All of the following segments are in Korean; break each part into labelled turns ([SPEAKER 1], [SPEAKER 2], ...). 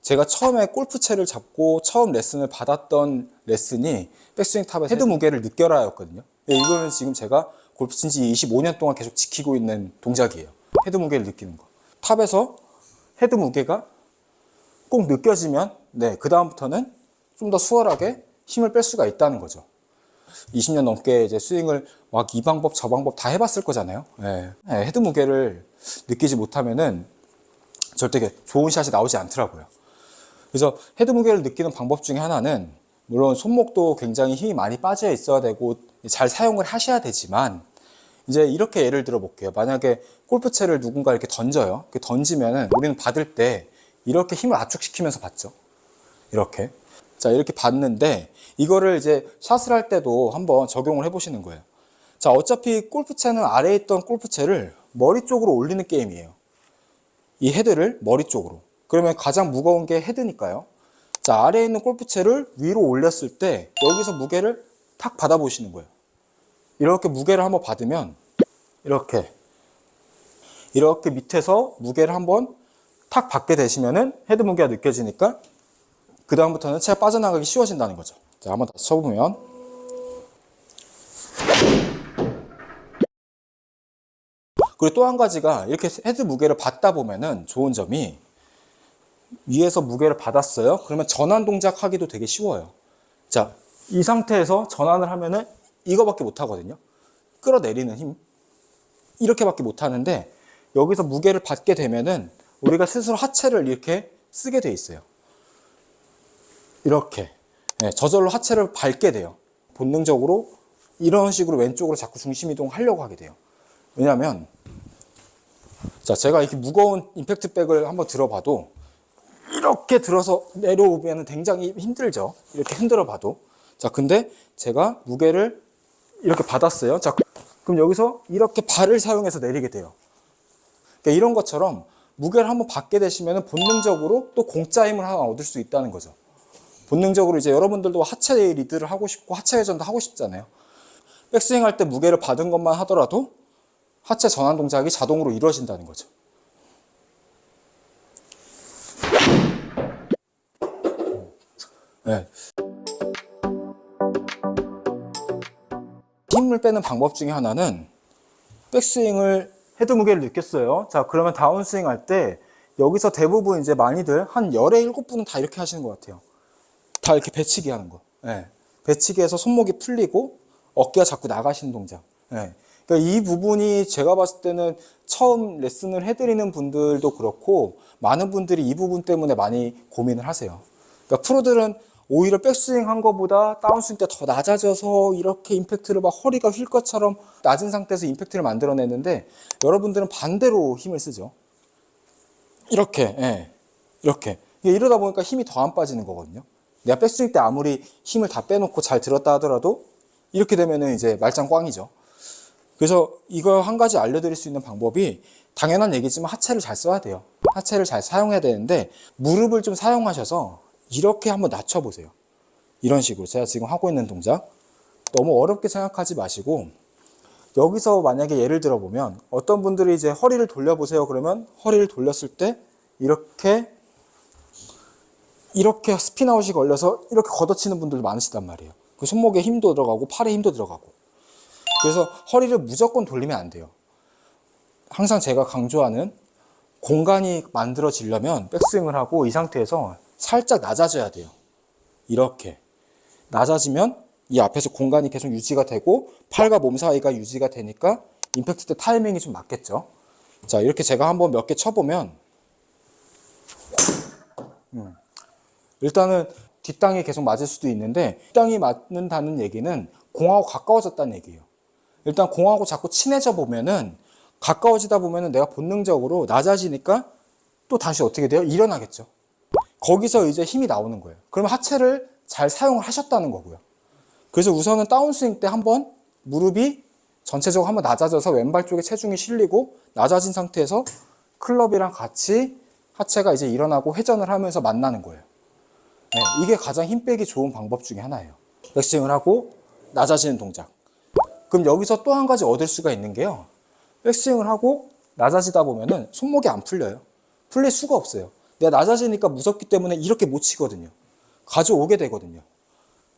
[SPEAKER 1] 제가 처음에 골프채를 잡고 처음 레슨을 받았던 레슨이 백스윙 탑의 헤드 무게를 느껴라였거든요. 이거는 지금 제가 골프 친 지 25년 동안 계속 지키고 있는 동작이에요. 헤드 무게를 느끼는 거. 탑에서 헤드 무게가 꼭 느껴지면 그 다음부터는 좀 더 수월하게 힘을 뺄 수가 있다는 거죠. 20년 넘게 이제 스윙을 막 이 방법 저 방법 다 해봤을 거잖아요. 헤드 무게를 느끼지 못하면은 절대 좋은 샷이 나오지 않더라고요. 그래서 헤드 무게를 느끼는 방법 중에 하나는 물론 손목도 굉장히 힘이 많이 빠져 있어야 되고 잘 사용을 하셔야 되지만, 이제 이렇게 예를 들어 볼게요. 만약에 골프채를 누군가 이렇게 던져요. 이렇게 던지면은 우리는 받을 때 이렇게 힘을 압축시키면서 받죠. 이렇게. 자, 이렇게 받는데 이거를 이제 샷을 할 때도 한번 적용을 해 보시는 거예요. 자, 어차피 골프채는 아래에 있던 골프채를 머리 쪽으로 올리는 게임이에요. 이 헤드를 머리 쪽으로. 그러면 가장 무거운 게 헤드니까요. 자, 아래에 있는 골프채를 위로 올렸을 때 여기서 무게를 탁 받아 보시는 거예요. 이렇게 무게를 한번 받으면 이렇게 밑에서 무게를 한번 탁 받게 되시면은 헤드 무게가 느껴지니까 그 다음부터는 채가 빠져나가기 쉬워진다는 거죠. 자, 한번 다시 쳐보면 그리고 또 한 가지가 이렇게 헤드 무게를 받다 보면은 좋은 점이 위에서 무게를 받았어요. 그러면 전환 동작 하기도 되게 쉬워요. 자, 이 상태에서 전환을 하면은 이거밖에 못 하거든요. 끌어내리는 힘. 이렇게밖에 못 하는데 여기서 무게를 받게 되면은 우리가 스스로 하체를 이렇게 쓰게 돼 있어요. 이렇게. 저절로 하체를 밟게 돼요. 본능적으로 이런 식으로 왼쪽으로 자꾸 중심 이동을 하려고 하게 돼요. 왜냐면 자, 제가 이렇게 무거운 임팩트 백을 한번 들어봐도 이렇게 들어서 내려오면 굉장히 힘들죠. 이렇게 흔들어 봐도. 자, 근데 제가 무게를 이렇게 받았어요. 자, 그럼 여기서 이렇게 발을 사용해서 내리게 돼요. 그러니까 이런 것처럼 무게를 한번 받게 되시면 본능적으로 또 공짜 힘을 하나 얻을 수 있다는 거죠. 본능적으로 이제 여러분들도 하체 리드를 하고 싶고 하체 회전도 하고 싶잖아요. 백스윙 할 때 무게를 받은 것만 하더라도 하체 전환 동작이 자동으로 이루어진다는 거죠. 힘을 빼는 방법 중에 하나는 백스윙을 헤드 무게를 느꼈어요. 자, 그러면 다운스윙 할 때 여기서 대부분 이제 많이들 한 열의 7분은 다 이렇게 하시는 것 같아요. 다 이렇게 배치기 하는 거. 배치기해서 손목이 풀리고 어깨가 자꾸 나가시는 동작. 그러니까 이 부분이 제가 봤을 때는 처음 레슨을 해드리는 분들도 그렇고 많은 분들이 이 부분 때문에 많이 고민을 하세요. 그러니까 프로들은 오히려 백스윙 한 것보다 다운스윙 때 더 낮아져서 이렇게 임팩트를 막 허리가 휠 것처럼 낮은 상태에서 임팩트를 만들어내는데 여러분들은 반대로 힘을 쓰죠. 이렇게. 이러다 보니까 힘이 더 안 빠지는 거거든요. 내가 백스윙 때 아무리 힘을 다 빼놓고 잘 들었다 하더라도 이렇게 되면은 이제 말짱 꽝이죠. 그래서 이거 한 가지 알려드릴 수 있는 방법이 당연한 얘기지만 하체를 잘 써야 돼요. 하체를 잘 사용해야 되는데 무릎을 좀 사용하셔서 이렇게 한번 낮춰보세요. 이런 식으로 제가 지금 하고 있는 동작 너무 어렵게 생각하지 마시고 여기서 만약에 예를 들어 보면 어떤 분들이 이제 허리를 돌려보세요. 그러면 허리를 돌렸을 때 이렇게 스핀아웃이 걸려서 이렇게 걷어치는 분들도 많으시단 말이에요. 그 손목에 힘도 들어가고 팔에 힘도 들어가고. 그래서 허리를 무조건 돌리면 안 돼요. 항상 제가 강조하는 공간이 만들어지려면 백스윙을 하고 이 상태에서 살짝 낮아져야 돼요. 이렇게 낮아지면 이 앞에서 공간이 계속 유지가 되고 팔과 몸 사이가 유지가 되니까 임팩트 때 타이밍이 좀 맞겠죠. 자, 이렇게 제가 한번 몇 개 쳐보면 일단은 뒷땅이 계속 맞을 수도 있는데 뒷땅이 맞는다는 얘기는 공하고 가까워졌다는 얘기예요. 일단 공하고 자꾸 친해져 보면은 가까워지다 보면은 내가 본능적으로 낮아지니까 또 다시 어떻게 돼요? 일어나겠죠. 거기서 이제 힘이 나오는 거예요. 그러면 하체를 잘 사용을 하셨다는 거고요. 그래서 우선은 다운스윙 때 한번 무릎이 전체적으로 한번 낮아져서 왼발 쪽에 체중이 실리고 낮아진 상태에서 클럽이랑 같이 하체가 이제 일어나고 회전을 하면서 만나는 거예요. 이게 가장 힘 빼기 좋은 방법 중에 하나예요. 백스윙을 하고 낮아지는 동작. 그럼 여기서 또 한 가지 얻을 수가 있는 게요. 백스윙을 하고 낮아지다 보면은 손목이 안 풀려요. 풀릴 수가 없어요. 내가 낮아지니까 무섭기 때문에 이렇게 못 치거든요. 가져오게 되거든요.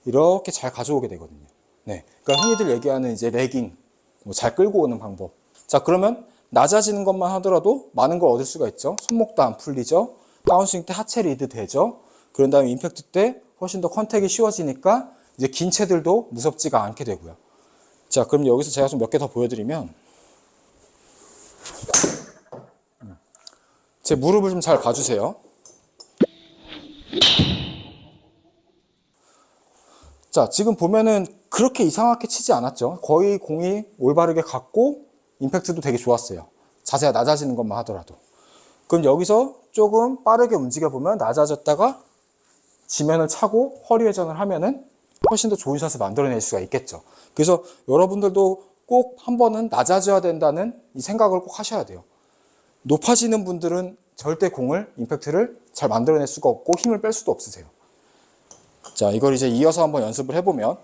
[SPEAKER 1] 이렇게 잘 가져오게 되거든요. 네. 그러니까 흔히들 얘기하는 이제 레깅, 잘 끌고 오는 방법. 자, 그러면 낮아지는 것만 하더라도 많은 걸 얻을 수가 있죠. 손목도 안 풀리죠. 다운스윙 때 하체 리드 되죠. 그런 다음에 임팩트 때 훨씬 더 컨택이 쉬워지니까 이제 긴 채들도 무섭지가 않게 되고요. 자, 그럼 여기서 제가 좀 몇 개 더 보여드리면, 제 무릎을 좀 잘 봐주세요. 자, 지금 보면은 그렇게 이상하게 치지 않았죠. 거의 공이 올바르게 갔고 임팩트도 되게 좋았어요. 자세가 낮아지는 것만 하더라도. 그럼 여기서 조금 빠르게 움직여 보면 낮아졌다가 지면을 차고 허리 회전을 하면은 훨씬 더 좋은 샷을 만들어낼 수가 있겠죠. 그래서 여러분들도 꼭 한 번은 낮아져야 된다는 이 생각을 꼭 하셔야 돼요. 높아지는 분들은 절대 공을, 임팩트를 잘 만들어낼 수가 없고 힘을 뺄 수도 없으세요. 자, 이걸 이제 이어서 한번 연습을 해보면,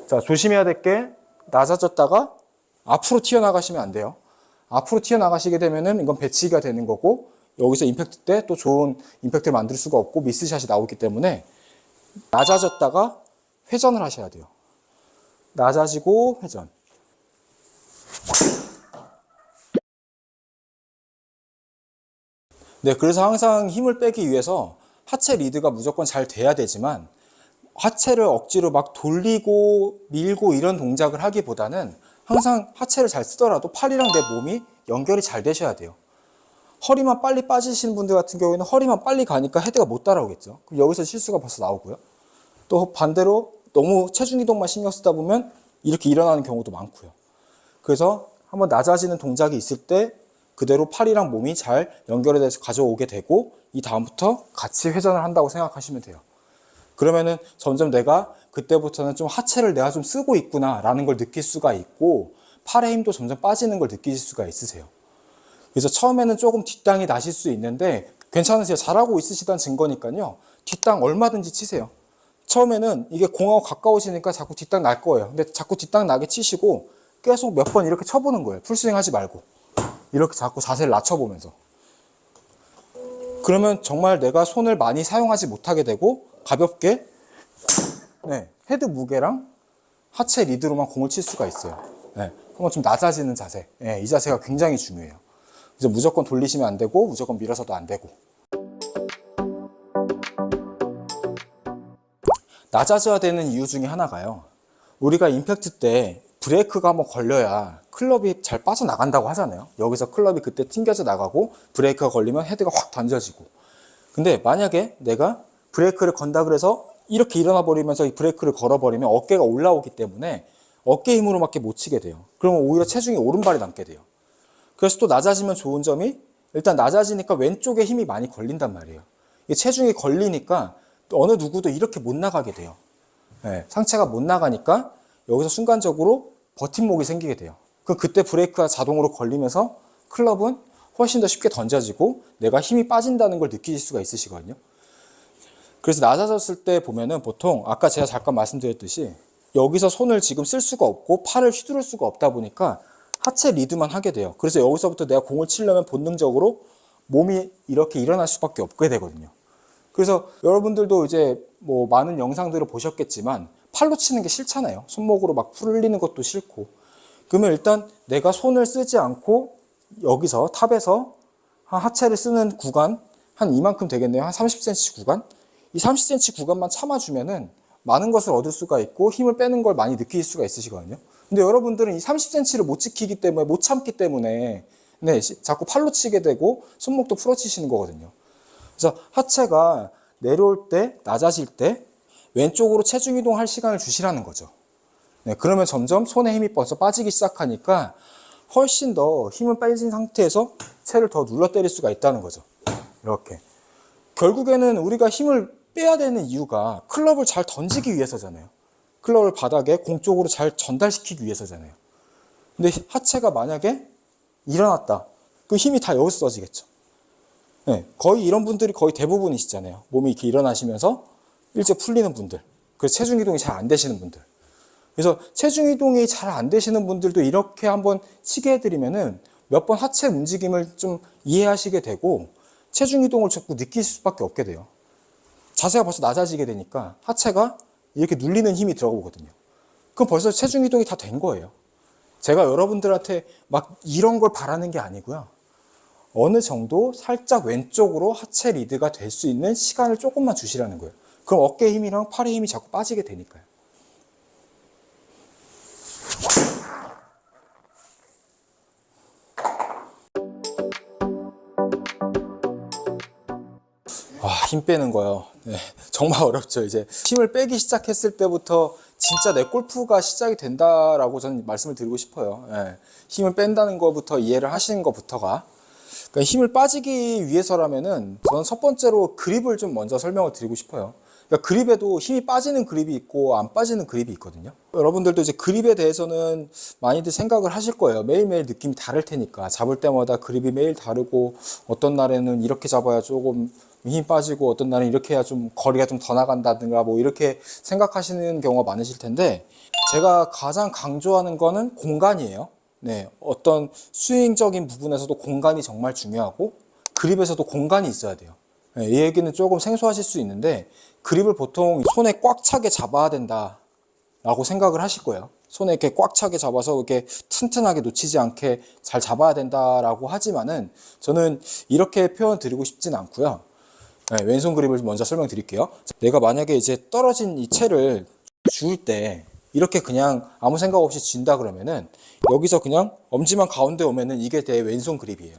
[SPEAKER 1] 자, 조심해야 될 게 낮아졌다가 앞으로 튀어나가시면 안 돼요. 앞으로 튀어나가시게 되면은 이건 배치기가 되는 거고, 여기서 임팩트 때 또 좋은 임팩트를 만들 수가 없고 미스샷이 나오기 때문에 낮아졌다가 회전을 하셔야 돼요. 낮아지고 회전. 네, 그래서 항상 힘을 빼기 위해서 하체 리드가 무조건 잘 돼야 되지만 하체를 억지로 막 돌리고 밀고 이런 동작을 하기보다는 항상 하체를 잘 쓰더라도 팔이랑 내 몸이 연결이 잘 되셔야 돼요. 허리만 빨리 빠지시는 분들 같은 경우에는 허리만 빨리 가니까 헤드가 못 따라오겠죠. 그럼 여기서 실수가 벌써 나오고요. 또 반대로 너무 체중 이동만 신경 쓰다 보면 이렇게 일어나는 경우도 많고요. 그래서 한번 낮아지는 동작이 있을 때 그대로 팔이랑 몸이 잘 연결이 돼서 가져오게 되고 이 다음부터 같이 회전을 한다고 생각하시면 돼요. 그러면은 점점 내가 그때부터는 좀 하체를 내가 좀 쓰고 있구나 라는 걸 느낄 수가 있고 팔의 힘도 점점 빠지는 걸 느끼실 수가 있으세요. 그래서 처음에는 조금 뒷땅이 나실 수 있는데 괜찮으세요. 잘하고 있으시다는 증거니까요. 뒷땅 얼마든지 치세요. 처음에는 이게 공하고 가까워지니까 자꾸 뒷땅 날 거예요. 근데 자꾸 뒷땅 나게 치시고 계속 몇 번 이렇게 쳐보는 거예요. 풀스윙 하지 말고. 이렇게 자꾸 자세를 낮춰보면서. 그러면 정말 내가 손을 많이 사용하지 못하게 되고 가볍게 헤드 무게랑 하체 리드로만 공을 칠 수가 있어요. 한번 좀 낮아지는 자세. 이 자세가 굉장히 중요해요. 그래서 무조건 돌리시면 안 되고 무조건 밀어서도 안 되고. 낮아져야 되는 이유 중에 하나가요. 우리가 임팩트 때 브레이크가 한번 걸려야 클럽이 잘 빠져나간다고 하잖아요. 여기서 클럽이 그때 튕겨져 나가고 브레이크가 걸리면 헤드가 확 던져지고. 근데 만약에 내가 브레이크를 건다 그래서 이렇게 일어나 버리면서 이 브레이크를 걸어버리면 어깨가 올라오기 때문에 어깨 힘으로밖에 못 치게 돼요. 그러면 오히려 체중이 오른발에 남게 돼요. 그래서 또 낮아지면 좋은 점이 일단 낮아지니까 왼쪽에 힘이 많이 걸린단 말이에요. 이게 체중이 걸리니까 어느 누구도 이렇게 못 나가게 돼요. 상체가 못 나가니까 여기서 순간적으로 버팀목이 생기게 돼요. 그럼 그때 브레이크가 자동으로 걸리면서 클럽은 훨씬 더 쉽게 던져지고 내가 힘이 빠진다는 걸 느끼실 수가 있으시거든요. 그래서 낮아졌을 때 보면은 보통 아까 제가 잠깐 말씀드렸듯이 여기서 손을 지금 쓸 수가 없고 팔을 휘두를 수가 없다 보니까 하체 리드만 하게 돼요. 그래서 여기서부터 내가 공을 치려면 본능적으로 몸이 이렇게 일어날 수밖에 없게 되거든요. 그래서 여러분들도 이제 뭐 많은 영상들을 보셨겠지만 팔로 치는 게 싫잖아요. 손목으로 막 풀리는 것도 싫고. 그러면 일단 내가 손을 쓰지 않고 여기서 탑에서 한 하체를 쓰는 구간 한 이만큼 되겠네요. 한 30cm 구간. 이 30cm 구간만 참아주면은 많은 것을 얻을 수가 있고 힘을 빼는 걸 많이 느낄 수가 있으시거든요. 근데 여러분들은 이 30cm를 못 지키기 때문에 못 참기 때문에 자꾸 팔로 치게 되고 손목도 풀어치시는 거거든요. 그래서 하체가 내려올 때, 낮아질 때 왼쪽으로 체중 이동할 시간을 주시라는 거죠. 그러면 점점 손에 힘이 벌써 빠지기 시작하니까 훨씬 더 힘을 빠진 상태에서 채를 더 눌러 때릴 수가 있다는 거죠. 이렇게. 결국에는 우리가 힘을 빼야 되는 이유가 클럽을 잘 던지기 위해서잖아요. 클럽을 바닥에 공 쪽으로 잘 전달시키기 위해서잖아요. 근데 하체가 만약에 일어났다. 그 힘이 다 여기서 써지겠죠. 거의 이런 분들이 거의 대부분이시잖아요. 몸이 이렇게 일어나시면서 일찍 풀리는 분들. 그래서 체중 이동이 잘 안 되시는 분들. 그래서 체중 이동이 잘 안 되시는 분들도 이렇게 한번 치게 해드리면은 몇 번 하체 움직임을 좀 이해하시게 되고 체중 이동을 자꾸 느낄 수밖에 없게 돼요. 자세가 벌써 낮아지게 되니까 하체가 이렇게 눌리는 힘이 들어오거든요. 그럼 벌써 체중 이동이 다 된 거예요. 제가 여러분들한테 막 이런 걸 바라는 게 아니고요. 어느 정도 살짝 왼쪽으로 하체 리드가 될 수 있는 시간을 조금만 주시라는 거예요. 그럼 어깨 힘이랑 팔의 힘이 자꾸 빠지게 되니까요. 힘 빼는 거요. 네, 정말 어렵죠. 이제 힘을 빼기 시작했을 때부터 진짜 내 골프가 시작이 된다라고 저는 말씀을 드리고 싶어요. 네, 힘을 뺀다는 것부터 이해를 하시는 것부터가. 그러니까 힘을 빠지기 위해서라면은 저는 첫 번째로 그립을 좀 먼저 설명을 드리고 싶어요. 그러니까 그립에도 힘이 빠지는 그립이 있고 안 빠지는 그립이 있거든요. 여러분들도 이제 그립에 대해서는 많이들 생각을 하실 거예요. 매일매일 느낌이 다를 테니까. 잡을 때마다 그립이 매일 다르고 어떤 날에는 이렇게 잡아야 조금 힘이 빠지고 어떤 날은 이렇게 해야 좀 거리가 좀 더 나간다든가 뭐 이렇게 생각하시는 경우가 많으실 텐데, 제가 가장 강조하는 거는 공간이에요. 네, 어떤 스윙적인 부분에서도 공간이 정말 중요하고 그립에서도 공간이 있어야 돼요. 네, 이 얘기는 조금 생소하실 수 있는데, 그립을 보통 손에 꽉 차게 잡아야 된다 라고 생각을 하실 거예요. 손에 이렇게 꽉 차게 잡아서 이렇게 튼튼하게 놓치지 않게 잘 잡아야 된다라고 하지만은 저는 이렇게 표현 드리고 싶진 않고요. 네, 왼손 그립을 먼저 설명드릴게요. 내가 만약에 이제 떨어진 이 채를 주울 때 이렇게 그냥 아무 생각 없이 쥔다 그러면은 여기서 그냥 엄지만 가운데 오면은 이게 내 왼손 그립이에요.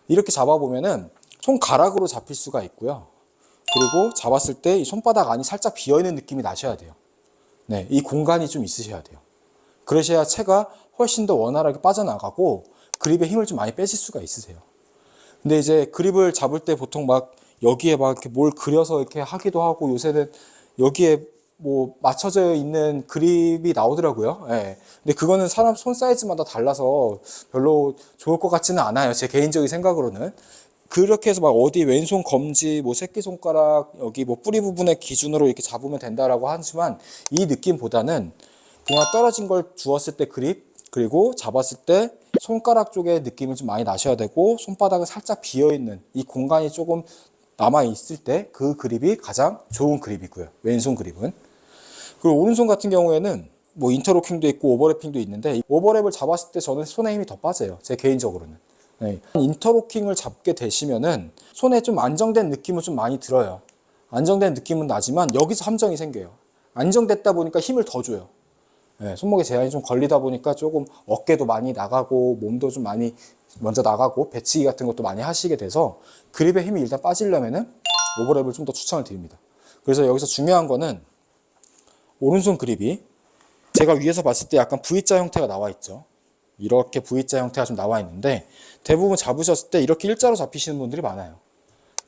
[SPEAKER 1] 이렇게 잡아보면은 손가락으로 잡힐 수가 있고요. 그리고 잡았을 때 이 손바닥 안이 살짝 비어있는 느낌이 나셔야 돼요. 네, 이 공간이 좀 있으셔야 돼요. 그러셔야 채가 훨씬 더 원활하게 빠져나가고 그립에 힘을 좀 많이 빼실 수가 있으세요. 근데 이제 그립을 잡을 때 보통 막 여기에 막 이렇게 뭘 그려서 이렇게 하기도 하고, 요새는 여기에 뭐 맞춰져 있는 그립이 나오더라고요. 예. 근데 그거는 사람 손 사이즈마다 달라서 별로 좋을 것 같지는 않아요. 제 개인적인 생각으로는. 그렇게 해서 막 어디 왼손 검지, 뭐 새끼손가락, 여기 뭐 뿌리 부분의 기준으로 이렇게 잡으면 된다라고 하지만, 이 느낌보다는 그냥 떨어진 걸 주었을 때 그립, 그리고 잡았을 때 손가락 쪽에 느낌을 좀 많이 나셔야 되고, 손바닥은 살짝 비어있는 이 공간이 조금 남아있을 때 그 그립이 가장 좋은 그립이고요. 왼손 그립은. 그리고 오른손 같은 경우에는 뭐 인터로킹도 있고 오버래핑도 있는데, 오버랩을 잡았을 때 저는 손에 힘이 더 빠져요. 제 개인적으로는. 네. 인터로킹을 잡게 되시면은 손에 좀 안정된 느낌은 좀 많이 들어요. 안정된 느낌은 나지만 여기서 함정이 생겨요. 안정됐다 보니까 힘을 더 줘요. 네, 손목에 제한이 좀 걸리다 보니까 조금 어깨도 많이 나가고 몸도 좀 많이 먼저 나가고 배치기 같은 것도 많이 하시게 돼서 그립에 힘이 일단 빠지려면은 오버랩을 좀 더 추천을 드립니다. 그래서 여기서 중요한 거는 오른손 그립이 제가 위에서 봤을 때 약간 V자 형태가 나와 있죠. 이렇게 V자 형태가 좀 나와 있는데, 대부분 잡으셨을 때 이렇게 일자로 잡히시는 분들이 많아요.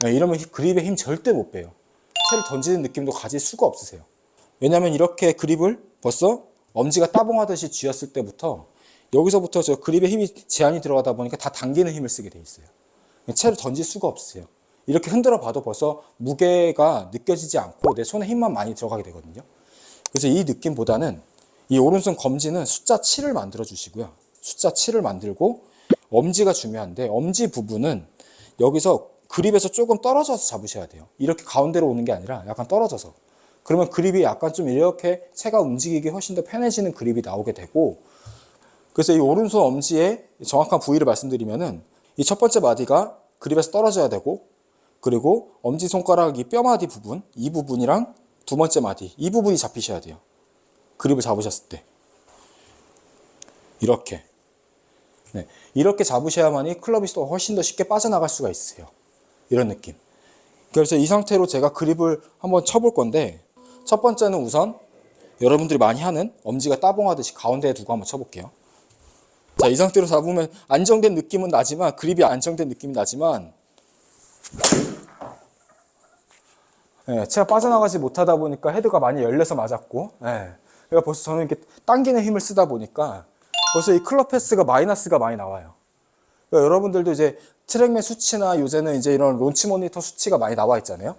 [SPEAKER 1] 네, 이러면 그립에 힘 절대 못 빼요. 채를 던지는 느낌도 가질 수가 없으세요. 왜냐하면 이렇게 그립을 벌써 엄지가 따봉하듯이 쥐었을 때부터 여기서부터 저 그립에 힘이 제한이 들어가다 보니까 다 당기는 힘을 쓰게 돼 있어요. 채를 던질 수가 없으세요. 이렇게 흔들어 봐도 벌써 무게가 느껴지지 않고 내 손에 힘만 많이 들어가게 되거든요. 그래서 이 느낌보다는 이 오른손 검지는 숫자 7을 만들어 주시고요. 숫자 7을 만들고, 엄지가 중요한데 엄지 부분은 여기서 그립에서 조금 떨어져서 잡으셔야 돼요. 이렇게 가운데로 오는 게 아니라 약간 떨어져서. 그러면 그립이 약간 좀 이렇게 채가 움직이기 훨씬 더 편해지는 그립이 나오게 되고, 그래서 이 오른손 엄지의 정확한 부위를 말씀드리면은 이 첫 번째 마디가 그립에서 떨어져야 되고, 그리고 엄지손가락 이 뼈마디 부분, 이 부분이랑 두 번째 마디, 이 부분이 잡히셔야 돼요. 그립을 잡으셨을 때. 이렇게. 네. 이렇게 잡으셔야만이 클럽이 또 훨씬 더 쉽게 빠져나갈 수가 있으세요. 이런 느낌. 그래서 이 상태로 제가 그립을 한번 쳐볼 건데, 첫 번째는 우선 여러분들이 많이 하는 엄지가 따봉하듯이 가운데에 두고 한번 쳐볼게요. 자, 이 상태로 잡으면 안정된 느낌은 나지만, 그립이 안정된 느낌이 나지만, 네, 채가 빠져나가지 못하다 보니까 헤드가 많이 열려서 맞았고, 네, 그러니까 벌써 저는 이렇게 당기는 힘을 쓰다 보니까 벌써 이 클럽 패스가 마이너스가 많이 나와요. 그러니까 여러분들도 이제 트랙맨 수치나 요새는 이제 이런 론치 모니터 수치가 많이 나와 있잖아요.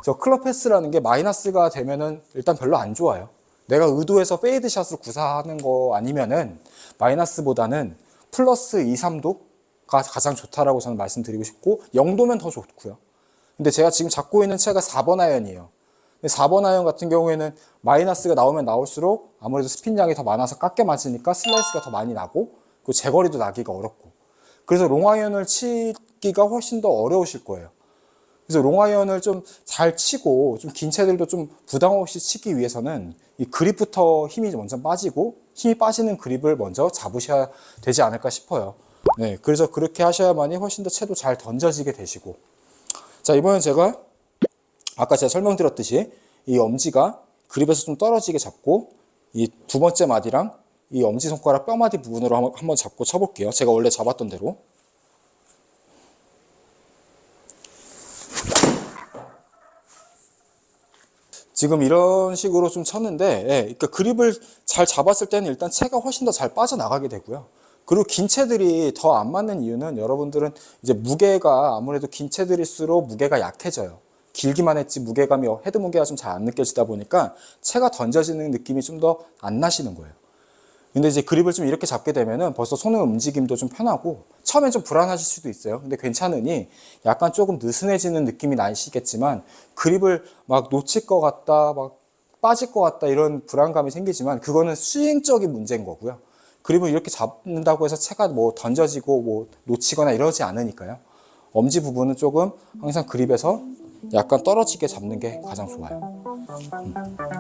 [SPEAKER 1] 저 클럽 패스라는 게 마이너스가 되면은 일단 별로 안 좋아요. 내가 의도해서 페이드 샷을 구사하는 거 아니면은 마이너스보다는 플러스 2, 3도 가장 좋다라고 저는 말씀드리고 싶고 0도면 더 좋고요. 근데 제가 지금 잡고 있는 채가 4번 아이언이에요. 근데 4번 아이언 같은 경우에는 마이너스가 나오면 나올수록 아무래도 스핀 양이 더 많아서 깎여 맞으니까 슬라이스가 더 많이 나고 그 제거리도 나기가 어렵고 그래서 롱아이언을 치기가 훨씬 더 어려우실 거예요. 그래서 롱아이언을 좀 잘 치고 좀 긴 채들도 좀 부담 없이 치기 위해서는 이 그립부터 힘이 먼저 빠지고 힘이 빠지는 그립을 먼저 잡으셔야 되지 않을까 싶어요. 네, 그래서 그렇게 하셔야만이 훨씬 더 채도 잘 던져지게 되시고. 자, 이번엔 제가 아까 제가 설명드렸듯이 이 엄지가 그립에서 좀 떨어지게 잡고 이 두 번째 마디랑 이 엄지손가락 뼈마디 부분으로 한번 잡고 쳐볼게요. 제가 원래 잡았던 대로. 지금 이런 식으로 좀 쳤는데, 예, 그러니까 그립을 잘 잡았을 때는 일단 채가 훨씬 더 잘 빠져나가게 되고요. 그리고 긴 채들이 더 안 맞는 이유는 여러분들은 이제 무게가 아무래도 긴 채들일수록 무게가 약해져요. 길기만 했지 무게감이 헤드 무게가 좀 잘 안 느껴지다 보니까 채가 던져지는 느낌이 좀 더 안 나시는 거예요. 근데 이제 그립을 좀 이렇게 잡게 되면은 벌써 손의 움직임도 좀 편하고 처음엔 좀 불안하실 수도 있어요. 근데 괜찮으니 약간 조금 느슨해지는 느낌이 나시겠지만 그립을 막 놓칠 것 같다, 막 빠질 것 같다 이런 불안감이 생기지만 그거는 스윙적인 문제인 거고요. 그립을 이렇게 잡는다고 해서 채가 뭐 던져지고 뭐 놓치거나 이러지 않으니까요. 엄지 부분은 조금 항상 그립에서 약간 떨어지게 잡는 게 가장 좋아요.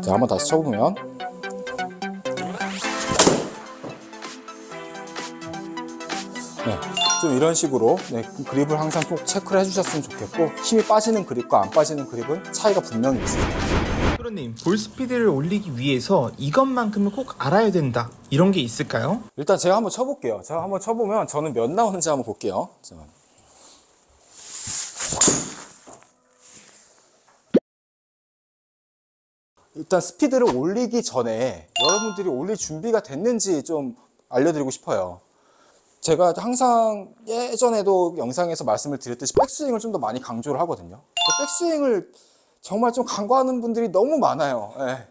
[SPEAKER 1] 자, 한번 다시 쳐보면 네, 좀 이런 식으로 네, 그립을 항상 꼭 체크를 해주셨으면 좋겠고 힘이 빠지는 그립과 안 빠지는 그립은 차이가 분명히 있습니다.
[SPEAKER 2] 프로님, 볼 스피드를 올리기 위해서 이것만큼은 꼭 알아야 된다 이런 게 있을까요?
[SPEAKER 1] 일단 제가 한번 쳐볼게요. 제가 한번 쳐보면 저는 몇 나오는지 한번 볼게요. 일단 스피드를 올리기 전에 여러분들이 올릴 준비가 됐는지 좀 알려드리고 싶어요. 제가 항상 예전에도 영상에서 말씀을 드렸듯이 백스윙을 좀 더 많이 강조를 하거든요. 백스윙을 정말 좀 간과하는 분들이 너무 많아요. 예.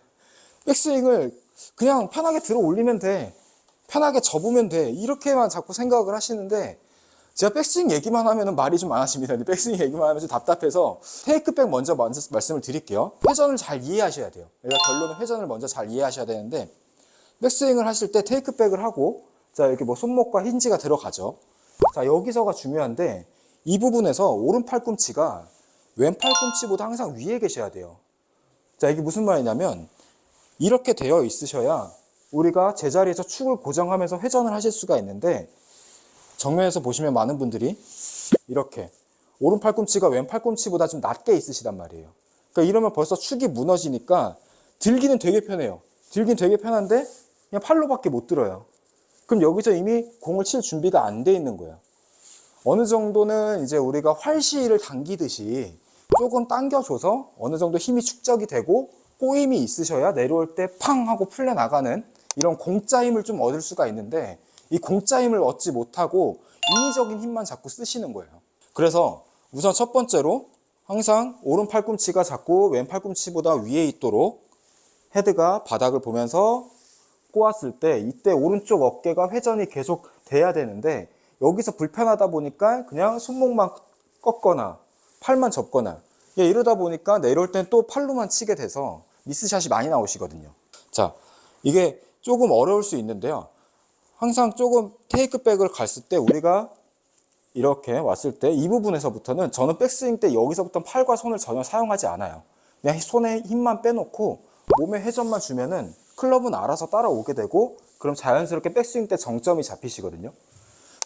[SPEAKER 1] 백스윙을 그냥 편하게 들어 올리면 돼. 편하게 접으면 돼. 이렇게만 자꾸 생각을 하시는데 제가 백스윙 얘기만 하면 말이 좀 많아집니다. 근데 백스윙 얘기만 하면 좀 답답해서 테이크백 먼저 말씀을 드릴게요. 회전을 잘 이해하셔야 돼요. 그러니까 결론은 회전을 먼저 잘 이해하셔야 되는데 백스윙을 하실 때 테이크백을 하고 자, 이렇게 뭐 손목과 힌지가 들어가죠. 자, 여기서가 중요한데 이 부분에서 오른 팔꿈치가 왼 팔꿈치보다 항상 위에 계셔야 돼요. 자, 이게 무슨 말이냐면 이렇게 되어 있으셔야 우리가 제자리에서 축을 고정하면서 회전을 하실 수가 있는데 정면에서 보시면 많은 분들이 이렇게 오른 팔꿈치가 왼 팔꿈치보다 좀 낮게 있으시단 말이에요. 그러니까 이러면 벌써 축이 무너지니까 들기는 되게 편해요. 들긴 되게 편한데 그냥 팔로밖에 못 들어요. 그럼 여기서 이미 공을 칠 준비가 안 돼 있는 거예요. 어느 정도는 이제 우리가 활시를 당기듯이 조금 당겨줘서 어느 정도 힘이 축적이 되고 꼬임이 있으셔야 내려올 때 팡 하고 풀려나가는 이런 공짜 힘을 좀 얻을 수가 있는데 이 공짜 힘을 얻지 못하고 인위적인 힘만 자꾸 쓰시는 거예요. 그래서 우선 첫 번째로 항상 오른 팔꿈치가 자꾸 왼 팔꿈치보다 위에 있도록 헤드가 바닥을 보면서 꼬았을 때 이때 오른쪽 어깨가 회전이 계속 돼야 되는데 여기서 불편하다 보니까 그냥 손목만 꺾거나 팔만 접거나 이러다 보니까 내려올 땐 또 팔로만 치게 돼서 미스샷이 많이 나오시거든요. 자, 이게 조금 어려울 수 있는데요. 항상 조금 테이크백을 갔을 때 우리가 이렇게 왔을 때 이 부분에서부터는 저는 백스윙 때 여기서부터는 팔과 손을 전혀 사용하지 않아요. 그냥 손에 힘만 빼놓고 몸에 회전만 주면은 클럽은 알아서 따라오게 되고 그럼 자연스럽게 백스윙 때 정점이 잡히시거든요.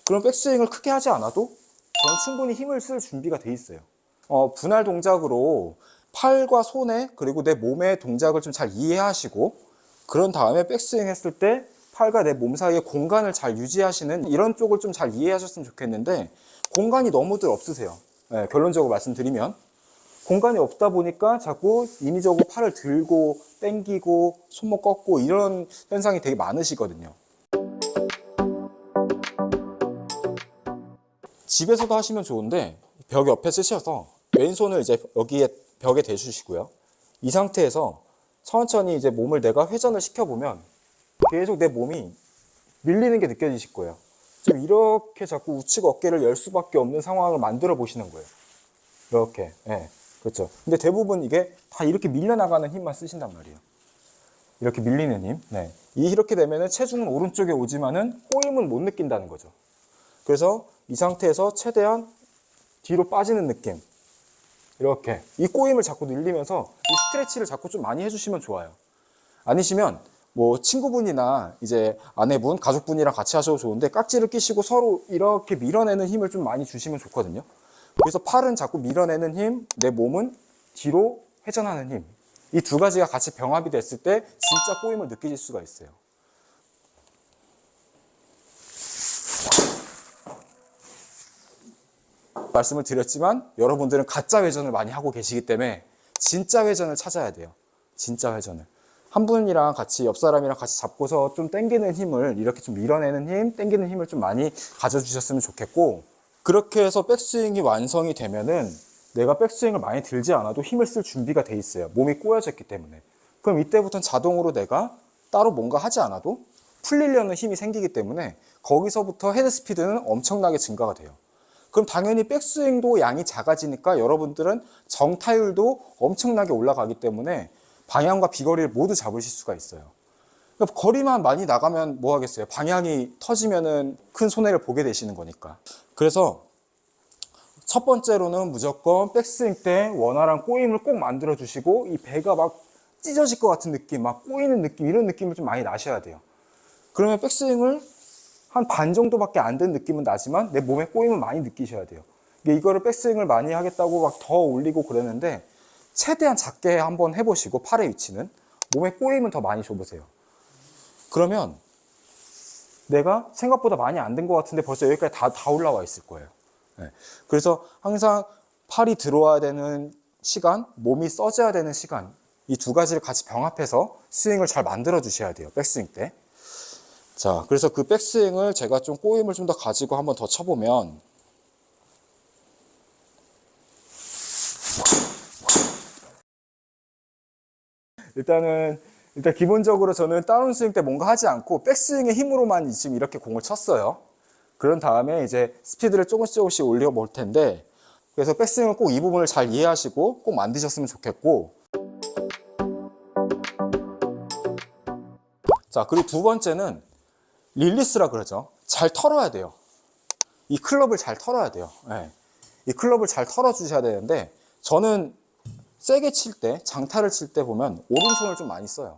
[SPEAKER 1] 그럼 백스윙을 크게 하지 않아도 저는 충분히 힘을 쓸 준비가 돼 있어요. 분할 동작으로 팔과 손에 그리고 내 몸의 동작을 좀 잘 이해하시고 그런 다음에 백스윙 했을 때 팔과 내 몸 사이에 공간을 잘 유지하시는 이런 쪽을 좀 잘 이해하셨으면 좋겠는데 공간이 너무들 없으세요. 네, 결론적으로 말씀드리면 공간이 없다 보니까 자꾸 인위적으로 팔을 들고 당기고 손목 꺾고 이런 현상이 되게 많으시거든요. 집에서도 하시면 좋은데 벽 옆에 쓰셔서 왼손을 이제 여기에 벽에 대주시고요. 이 상태에서 천천히 이제 몸을 내가 회전을 시켜보면 계속 내 몸이 밀리는 게 느껴지실 거예요. 좀 이렇게 자꾸 우측 어깨를 열 수밖에 없는 상황을 만들어 보시는 거예요. 이렇게. 예. 그렇죠. 근데 대부분 이게 다 이렇게 밀려나가는 힘만 쓰신단 말이에요. 이렇게 밀리는 힘. 네. 이렇게 되면은 체중은 오른쪽에 오지만은 꼬임은 못 느낀다는 거죠. 그래서 이 상태에서 최대한 뒤로 빠지는 느낌. 이렇게. 이 꼬임을 자꾸 늘리면서 이 스트레치를 자꾸 좀 많이 해주시면 좋아요. 아니시면 뭐 친구분이나 이제 아내분, 가족분이랑 같이 하셔도 좋은데 깍지를 끼시고 서로 이렇게 밀어내는 힘을 좀 많이 주시면 좋거든요. 그래서 팔은 자꾸 밀어내는 힘, 내 몸은 뒤로 회전하는 힘. 이 두 가지가 같이 병합이 됐을 때 진짜 꼬임을 느끼실 수가 있어요. 말씀을 드렸지만 여러분들은 가짜 회전을 많이 하고 계시기 때문에 진짜 회전을 찾아야 돼요. 진짜 회전을. 한 분이랑 같이, 옆 사람이랑 같이 잡고서 좀 당기는 힘을, 이렇게 좀 밀어내는 힘, 당기는 힘을 좀 많이 가져주셨으면 좋겠고, 그렇게 해서 백스윙이 완성이 되면은 내가 백스윙을 많이 들지 않아도 힘을 쓸 준비가 돼 있어요. 몸이 꼬여졌기 때문에. 그럼 이때부터는 자동으로 내가 따로 뭔가 하지 않아도 풀리려는 힘이 생기기 때문에 거기서부터 헤드 스피드는 엄청나게 증가가 돼요. 그럼 당연히 백스윙도 양이 작아지니까 여러분들은 정타율도 엄청나게 올라가기 때문에 방향과 비거리를 모두 잡으실 수가 있어요. 그러니까 거리만 많이 나가면 뭐 하겠어요? 방향이 터지면은 큰 손해를 보게 되시는 거니까. 그래서 첫 번째로는 무조건 백스윙 때 원활한 꼬임을 꼭 만들어 주시고, 이 배가 막 찢어질 것 같은 느낌, 막 꼬이는 느낌, 이런 느낌을 좀 많이 나셔야 돼요. 그러면 백스윙을 한 반 정도밖에 안 된 느낌은 나지만 내 몸에 꼬임을 많이 느끼셔야 돼요. 이거를 백스윙을 많이 하겠다고 막 더 올리고 그러는데 최대한 작게 한번 해보시고, 팔의 위치는 몸에 꼬임은 더 많이 줘보세요. 그러면 내가 생각보다 많이 안 된 것 같은데 벌써 여기까지 다 올라와 있을 거예요. 네. 그래서 항상 팔이 들어와야 되는 시간, 몸이 써져야 되는 시간, 이 두 가지를 같이 병합해서 스윙을 잘 만들어 주셔야 돼요, 백스윙 때. 자, 그래서 그 백스윙을 제가 좀 꼬임을 좀 더 가지고 한번 더 쳐보면, 일단 기본적으로 저는 다운스윙 때 뭔가 하지 않고 백스윙의 힘으로만 지금 이렇게 공을 쳤어요. 그런 다음에 이제 스피드를 조금씩 올려 볼 텐데, 그래서 백스윙은 꼭 이 부분을 잘 이해하시고 꼭 만드셨으면 좋겠고, 자, 그리고 두 번째는 릴리스라 그러죠. 잘 털어야 돼요. 이 클럽을 잘 털어야 돼요. 네. 이 클럽을 잘 털어 주셔야 되는데, 저는 세게 칠 때, 장타를 칠 때 보면 오른손을 좀 많이 써요.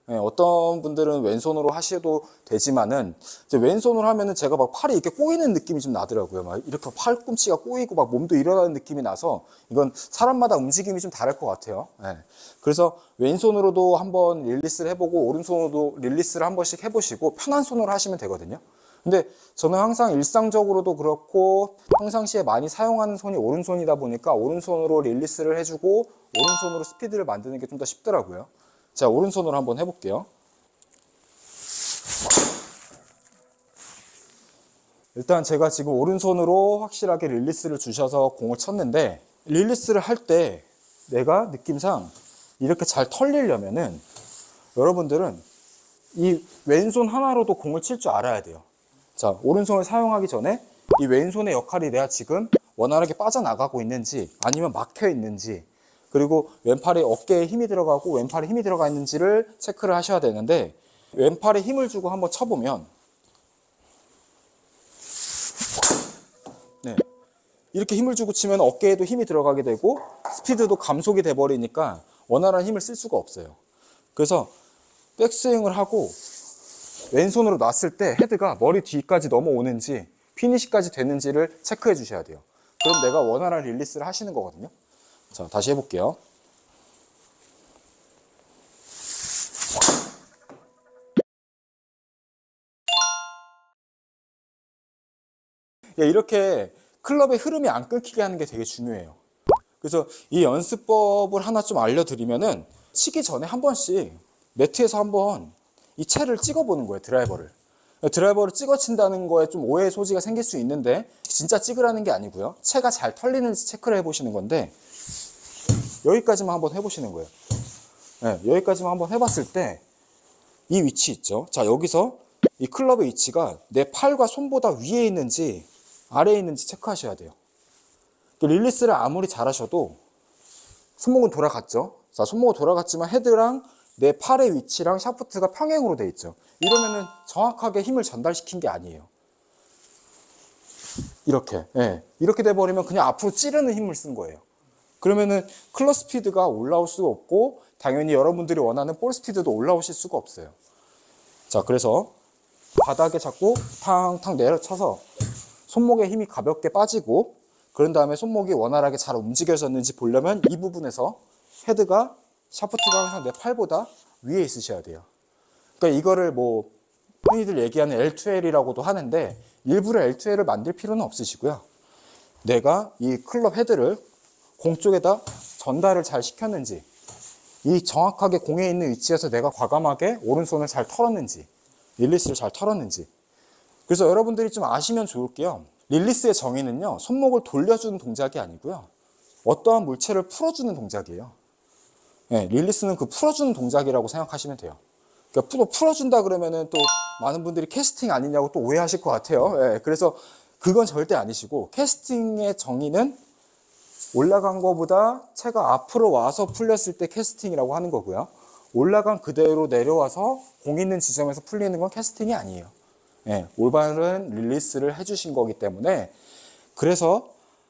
[SPEAKER 1] 네, 어떤 분들은 왼손으로 하셔도 되지만은, 이제 왼손으로 하면은 제가 막 팔이 이렇게 꼬이는 느낌이 좀 나더라고요. 막 이렇게 팔꿈치가 꼬이고 막 몸도 일어나는 느낌이 나서, 이건 사람마다 움직임이 좀 다를 것 같아요. 네. 그래서 왼손으로도 한번 릴리스를 해보고, 오른손으로도 릴리스를 한 번씩 해보시고, 편한 손으로 하시면 되거든요. 근데 저는 항상 일상적으로도 그렇고 평상시에 많이 사용하는 손이 오른손이다 보니까 오른손으로 릴리스를 해주고 오른손으로 스피드를 만드는 게 좀 더 쉽더라고요. 자, 오른손으로 한번 해볼게요. 일단 제가 지금 오른손으로 확실하게 릴리스를 주셔서 공을 쳤는데, 릴리스를 할 때 내가 느낌상 이렇게 잘 털리려면은 여러분들은 이 왼손 하나로도 공을 칠 줄 알아야 돼요. 자, 오른손을 사용하기 전에 이 왼손의 역할이 내가 지금 원활하게 빠져나가고 있는지 아니면 막혀 있는지, 그리고 왼팔에 어깨에 힘이 들어가고 왼팔에 힘이 들어가 있는지를 체크를 하셔야 되는데, 왼팔에 힘을 주고 한번 쳐보면, 네, 이렇게 힘을 주고 치면 어깨에도 힘이 들어가게 되고 스피드도 감속이 돼 버리니까 원활한 힘을 쓸 수가 없어요. 그래서 백스윙을 하고 왼손으로 놨을 때 헤드가 머리 뒤까지 넘어오는지 피니시까지 되는지를 체크해 주셔야 돼요. 그럼 내가 원활한 릴리스를 하시는 거거든요. 자, 다시 해볼게요. 이렇게 클럽의 흐름이 안 끊기게 하는 게 되게 중요해요. 그래서 이 연습법을 하나 좀 알려드리면은, 치기 전에 한 번씩 매트에서 한번 이 채를 찍어보는 거예요, 드라이버를. 드라이버를 찍어 친다는 거에 좀 오해의 소지가 생길 수 있는데, 진짜 찍으라는 게 아니고요. 채가 잘 털리는지 체크를 해보시는 건데, 여기까지만 한번 해보시는 거예요. 네, 여기까지만 한번 해봤을 때 이 위치 있죠. 자, 여기서 이 클럽의 위치가 내 팔과 손보다 위에 있는지 아래에 있는지 체크하셔야 돼요. 릴리스를 아무리 잘하셔도 손목은 돌아갔죠. 자, 손목은 돌아갔지만 헤드랑 내 팔의 위치랑 샤프트가 평행으로 돼 있죠. 이러면은 정확하게 힘을 전달시킨 게 아니에요. 이렇게, 예. 이렇게 돼버리면 그냥 앞으로 찌르는 힘을 쓴 거예요. 그러면은 클럽 스피드가 올라올 수가 없고, 당연히 여러분들이 원하는 볼 스피드도 올라오실 수가 없어요. 자, 그래서 바닥에 잡고 탕탕 내려쳐서 손목에 힘이 가볍게 빠지고, 그런 다음에 손목이 원활하게 잘 움직여졌는지 보려면 이 부분에서 헤드가 샤프트가 항상 내 팔보다 위에 있으셔야 돼요. 그러니까 이거를 뭐 흔히들 얘기하는 L2L이라고도 하는데 일부러 L2L을 만들 필요는 없으시고요. 내가 이 클럽 헤드를 공 쪽에다 전달을 잘 시켰는지, 이 정확하게 공에 있는 위치에서 내가 과감하게 오른손을 잘 털었는지, 릴리스를 잘 털었는지. 그래서 여러분들이 좀 아시면 좋을게요. 릴리스의 정의는요, 손목을 돌려주는 동작이 아니고요, 어떠한 물체를 풀어주는 동작이에요. 네, 릴리스는 그 풀어주는 동작이라고 생각하시면 돼요. 그러니까 또 풀어준다 그러면은 또 많은 분들이 캐스팅 아니냐고 또 오해하실 것 같아요. 네, 그래서 그건 절대 아니시고, 캐스팅의 정의는 올라간 것보다 채가 앞으로 와서 풀렸을 때 캐스팅이라고 하는 거고요. 올라간 그대로 내려와서 공 있는 지점에서 풀리는 건 캐스팅이 아니에요. 네, 올바른 릴리스를 해주신 거기 때문에, 그래서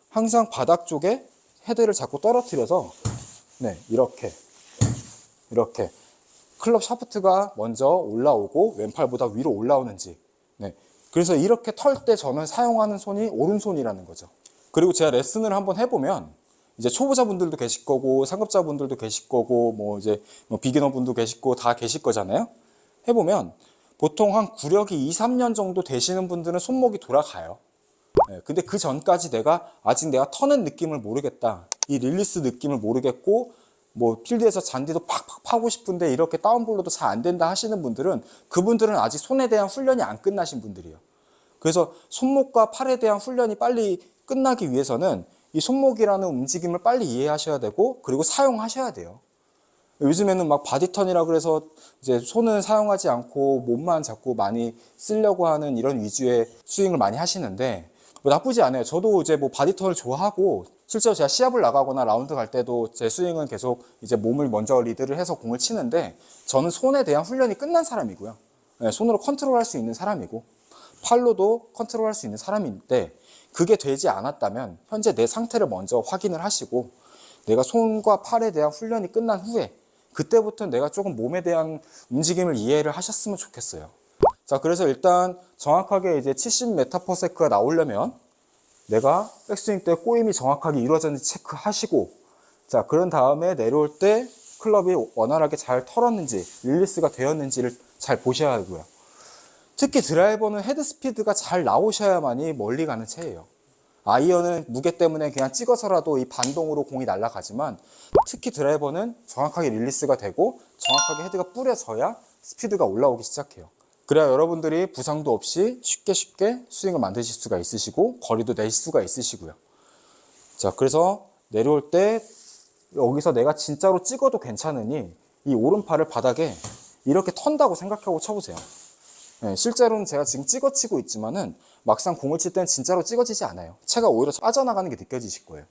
[SPEAKER 1] 항상 바닥 쪽에 헤드를 자꾸 떨어뜨려서 네, 이렇게 클럽 샤프트가 먼저 올라오고 왼팔보다 위로 올라오는지. 네, 그래서 이렇게 털 때 저는 사용하는 손이 오른손이라는 거죠. 그리고 제가 레슨을 한번 해보면 이제 초보자분들도 계실 거고 상급자분들도 계실 거고 뭐 이제 뭐 비기너분도 계실 거고 다 계실 거잖아요. 해보면 보통 한 구력이 2, 3년 정도 되시는 분들은 손목이 돌아가요. 네, 근데 그 전까지 아직 내가 터는 느낌을 모르겠다, 이 릴리스 느낌을 모르겠고 뭐 필드에서 잔디도 팍팍 파고 싶은데 이렇게 다운볼로도 잘 안 된다 하시는 분들은, 그분들은 아직 손에 대한 훈련이 안 끝나신 분들이에요. 그래서 손목과 팔에 대한 훈련이 빨리 끝나기 위해서는 이 손목이라는 움직임을 빨리 이해하셔야 되고, 그리고 사용하셔야 돼요. 요즘에는 막 바디턴이라 그래서 이제 손은 사용하지 않고 몸만 자꾸 많이 쓰려고 하는 이런 위주의 스윙을 많이 하시는데, 뭐 나쁘지 않아요. 저도 이제 뭐 바디턴을 좋아하고, 실제로 제가 시합을 나가거나 라운드 갈 때도 제 스윙은 계속 이제 몸을 먼저 리드를 해서 공을 치는데, 저는 손에 대한 훈련이 끝난 사람이고요. 네, 손으로 컨트롤할 수 있는 사람이고 팔로도 컨트롤할 수 있는 사람인데, 그게 되지 않았다면 현재 내 상태를 먼저 확인을 하시고, 내가 손과 팔에 대한 훈련이 끝난 후에 그때부터 내가 조금 몸에 대한 움직임을 이해를 하셨으면 좋겠어요. 자, 그래서 일단 정확하게 이제 70m/s가 나오려면 내가 백스윙 때 꼬임이 정확하게 이루어졌는지 체크하시고, 자, 그런 다음에 내려올 때 클럽이 원활하게 잘 털었는지 릴리스가 되었는지를 잘 보셔야 하고요. 특히 드라이버는 헤드 스피드가 잘 나오셔야만이 멀리 가는 채예요. 아이언은 무게 때문에 그냥 찍어서라도 이 반동으로 공이 날아가지만, 특히 드라이버는 정확하게 릴리스가 되고 정확하게 헤드가 뿌려져야 스피드가 올라오기 시작해요. 그래야 여러분들이 부상도 없이 쉽게 스윙을 만드실 수가 있으시고 거리도 내실 수가 있으시고요. 자, 그래서 내려올 때 여기서 내가 진짜로 찍어도 괜찮으니 이 오른팔을 바닥에 이렇게 턴다고 생각하고 쳐보세요. 네, 실제로는 제가 지금 찍어치고 있지만은 막상 공을 칠 때는 진짜로 찍어지지 않아요. 채가 오히려 빠져나가는 게 느껴지실 거예요.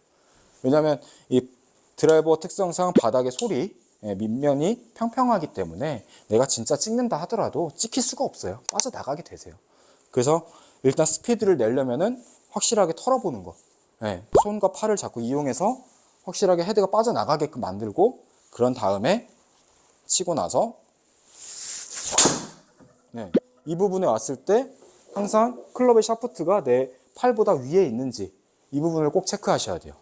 [SPEAKER 1] 왜냐하면 이 드라이버 특성상 바닥의 소리, 밑면이 평평하기 때문에 내가 진짜 찍는다 하더라도 찍힐 수가 없어요. 빠져나가게 되세요. 그래서 일단 스피드를 내려면은 확실하게 털어보는 거. 네, 손과 팔을 자꾸 이용해서 확실하게 헤드가 빠져나가게끔 만들고, 그런 다음에 치고 나서 네, 이 부분에 왔을 때 항상 클럽의 샤프트가 내 팔보다 위에 있는지 이 부분을 꼭 체크하셔야 돼요.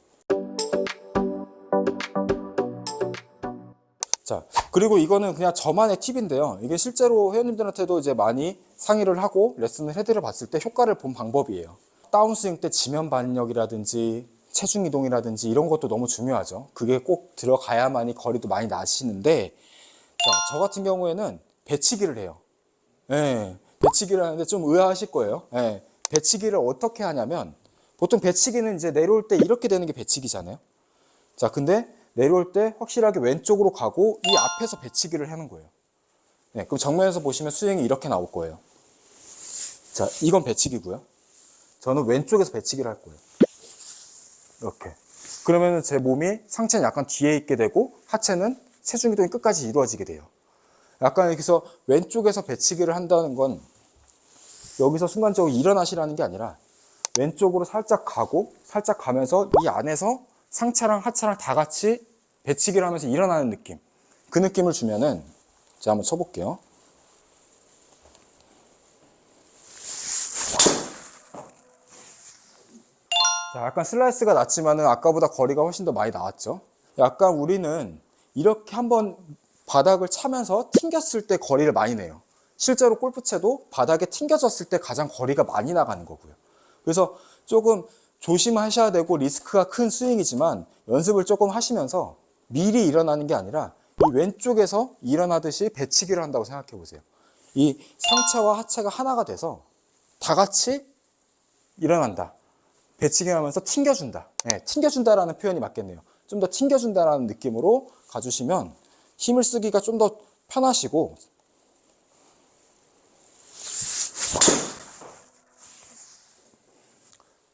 [SPEAKER 1] 자, 그리고 이거는 그냥 저만의 팁인데요. 이게 실제로 회원님들한테도 이제 많이 상의를 하고 레슨을 해드려 봤을 때 효과를 본 방법이에요. 다운스윙 때 지면 반력이라든지 체중 이동이라든지 이런 것도 너무 중요하죠. 그게 꼭 들어가야만이 거리도 많이 나시는데, 자, 저 같은 경우에는 배치기를 해요. 네, 배치기를 하는데 좀 의아하실 거예요. 네, 배치기를 어떻게 하냐면, 보통 배치기는 이제 내려올 때 이렇게 되는 게 배치기잖아요. 자, 근데 내려올 때 확실하게 왼쪽으로 가고 이 앞에서 배치기를 하는 거예요. 네, 그럼 정면에서 보시면 스윙이 이렇게 나올 거예요. 자, 이건 배치기고요. 저는 왼쪽에서 배치기를 할 거예요. 이렇게. 그러면 제 몸이 상체는 약간 뒤에 있게 되고 하체는 체중 이동이 끝까지 이루어지게 돼요. 약간 여기서 왼쪽에서 배치기를 한다는 건 여기서 순간적으로 일어나시라는 게 아니라 왼쪽으로 살짝 가고 살짝 가면서 이 안에서 상체랑 하체랑 다 같이 배치기를 하면서 일어나는 느낌. 그 느낌을 주면은 제가 한번 쳐볼게요. 자, 약간 슬라이스가 났지만은 아까보다 거리가 훨씬 더 많이 나왔죠. 약간 우리는 이렇게 한번 바닥을 차면서 튕겼을 때 거리를 많이 내요. 실제로 골프채도 바닥에 튕겨졌을 때 가장 거리가 많이 나가는 거고요. 그래서 조금 조심하셔야 되고 리스크가 큰 스윙이지만 연습을 조금 하시면서 미리 일어나는 게 아니라 이 왼쪽에서 일어나듯이 배치기를 한다고 생각해 보세요. 이 상체와 하체가 하나가 돼서 다 같이 일어난다. 배치기 하면서 튕겨준다. 네, 튕겨준다라는 표현이 맞겠네요. 좀 더 튕겨준다라는 느낌으로 가주시면 힘을 쓰기가 좀 더 편하시고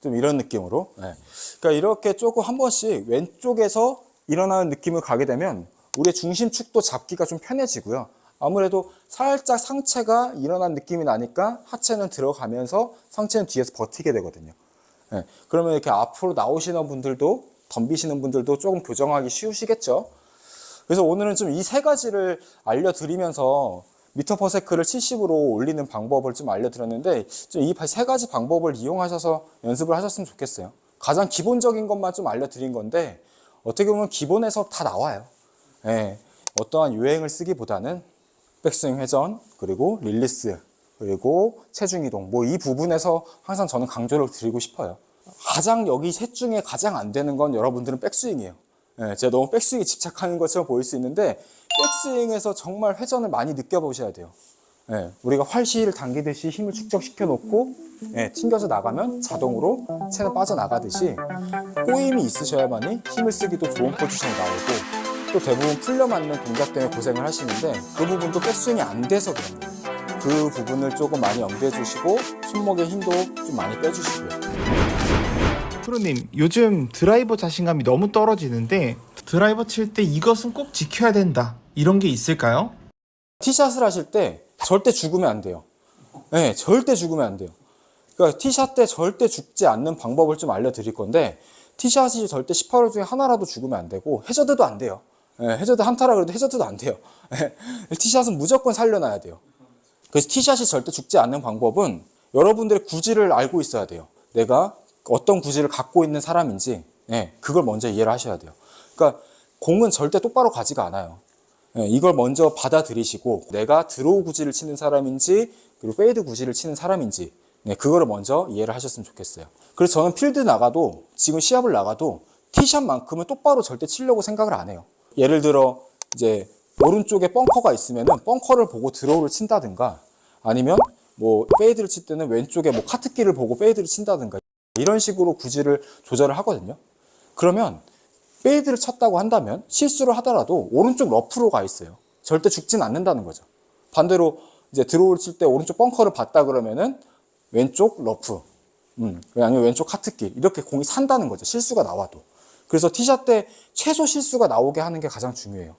[SPEAKER 1] 좀 이런 느낌으로. 네. 그러니까 이렇게 조금 한 번씩 왼쪽에서 일어나는 느낌을 가게 되면 우리의 중심축도 잡기가 좀 편해지고요. 아무래도 살짝 상체가 일어난 느낌이 나니까 하체는 들어가면서 상체는 뒤에서 버티게 되거든요. 네. 그러면 이렇게 앞으로 나오시는 분들도 덤비시는 분들도 조금 교정하기 쉬우시겠죠. 그래서 오늘은 좀 이 세 가지를 알려드리면서 미터 퍼 세크를 70으로 올리는 방법을 좀 알려드렸는데 이 세 가지 방법을 이용하셔서 연습을 하셨으면 좋겠어요. 가장 기본적인 것만 좀 알려드린 건데 어떻게 보면 기본에서 다 나와요. 네. 어떠한 유행을 쓰기보다는 백스윙 회전, 그리고 릴리스, 그리고 체중 이동, 뭐 이 부분에서 항상 저는 강조를 드리고 싶어요. 가장 여기 셋 중에 가장 안 되는 건 여러분들은 백스윙이에요. 네, 제가 너무 백스윙에 집착하는 것처럼 보일 수 있는데 백스윙에서 정말 회전을 많이 느껴보셔야 돼요. 네, 우리가 활시를 당기듯이 힘을 축적시켜 놓고 네, 튕겨서 나가면 자동으로 채는 빠져나가듯이 꼬임이 있으셔야만이 힘을 쓰기도 좋은 포지션이 나오고 또 대부분 풀려 맞는 동작 때문에 고생을 하시는데 그 부분도 백스윙이 안 돼서 그런 거예요. 그 부분을 조금 많이 염두해 주시고 손목의 힘도 좀 많이 빼주시고요.
[SPEAKER 2] 프로님, 요즘 드라이버 자신감이 너무 떨어지는데 드라이버 칠 때 이것은 꼭 지켜야 된다 이런 게 있을까요?
[SPEAKER 1] 티샷을 하실 때 절대 죽으면 안 돼요. 네, 절대 죽으면 안 돼요. 그러니까 티샷 때 절대 죽지 않는 방법을 좀 알려드릴 건데 티샷이 절대 18홀 중에 하나라도 죽으면 안 되고 해저드도 안 돼요. 네, 해저드 한타라 그래도 해저드도 안 돼요. 네, 티샷은 무조건 살려놔야 돼요. 그래서 티샷이 절대 죽지 않는 방법은 여러분들의 구질을 알고 있어야 돼요. 내가 어떤 구질을 갖고 있는 사람인지 네, 그걸 먼저 이해를 하셔야 돼요. 그러니까 공은 절대 똑바로 가지가 않아요. 네, 이걸 먼저 받아들이시고 내가 드로우 구질을 치는 사람인지 그리고 페이드 구질을 치는 사람인지 네, 그거를 먼저 이해를 하셨으면 좋겠어요. 그래서 저는 필드 나가도 지금 시합을 나가도 티샷만큼은 똑바로 절대 치려고 생각을 안 해요. 예를 들어 이제 오른쪽에 벙커가 있으면은 벙커를 보고 드로우를 친다든가 아니면 뭐 페이드를 칠 때는 왼쪽에 뭐 카트길을 보고 페이드를 친다든가 이런 식으로 구질을 조절을 하거든요. 그러면 페이드를 쳤다고 한다면 실수를 하더라도 오른쪽 러프로 가 있어요. 절대 죽진 않는다는 거죠. 반대로 이제 드로우를 칠 때 오른쪽 벙커를 봤다 그러면은 왼쪽 러프, 아니면 왼쪽 카트길 이렇게 공이 산다는 거죠. 실수가 나와도. 그래서 티샷 때 최소 실수가 나오게 하는 게 가장 중요해요.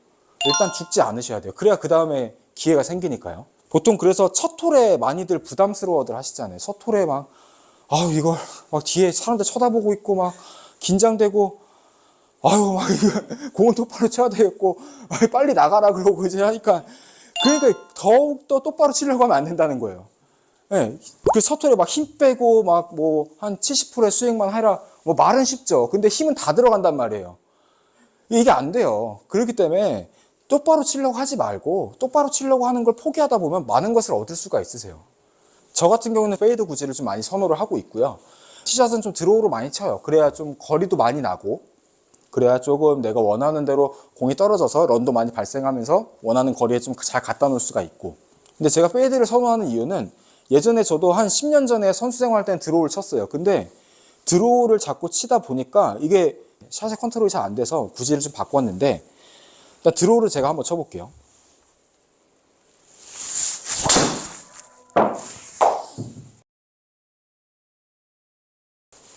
[SPEAKER 1] 일단 죽지 않으셔야 돼요. 그래야 그 다음에 기회가 생기니까요. 보통 그래서 첫 홀에 많이들 부담스러워들 하시잖아요. 첫 홀에 막 이걸 막 뒤에 사람들 쳐다보고 있고 막 긴장되고 막 공은 똑바로 쳐야 되겠고 빨리 나가라 그러고 이제 하니까 그러니까 더욱더 똑바로 치려고 하면 안 된다는 거예요. 네, 그 첫 홀에 막 힘 빼고 막 뭐 한 70%의 스윙만 해라 뭐 말은 쉽죠. 근데 힘은 다 들어간단 말이에요. 이게 안 돼요. 그렇기 때문에 똑바로 치려고 하지 말고 똑바로 치려고 하는 걸 포기하다 보면 많은 것을 얻을 수가 있으세요. 저 같은 경우는 페이드 구질을 좀 많이 선호를 하고 있고요. 티샷은 좀 드로우로 많이 쳐요. 그래야 좀 거리도 많이 나고 그래야 조금 내가 원하는 대로 공이 떨어져서 런도 많이 발생하면서 원하는 거리에 좀 잘 갖다 놓을 수가 있고. 근데 제가 페이드를 선호하는 이유는 예전에 저도 한 10년 전에 선수 생활 때는 드로우를 쳤어요. 근데 드로우를 자꾸 치다 보니까 이게 샷의 컨트롤이 잘 안 돼서 구질을 좀 바꿨는데 일단 드로우를 제가 한번 쳐볼게요.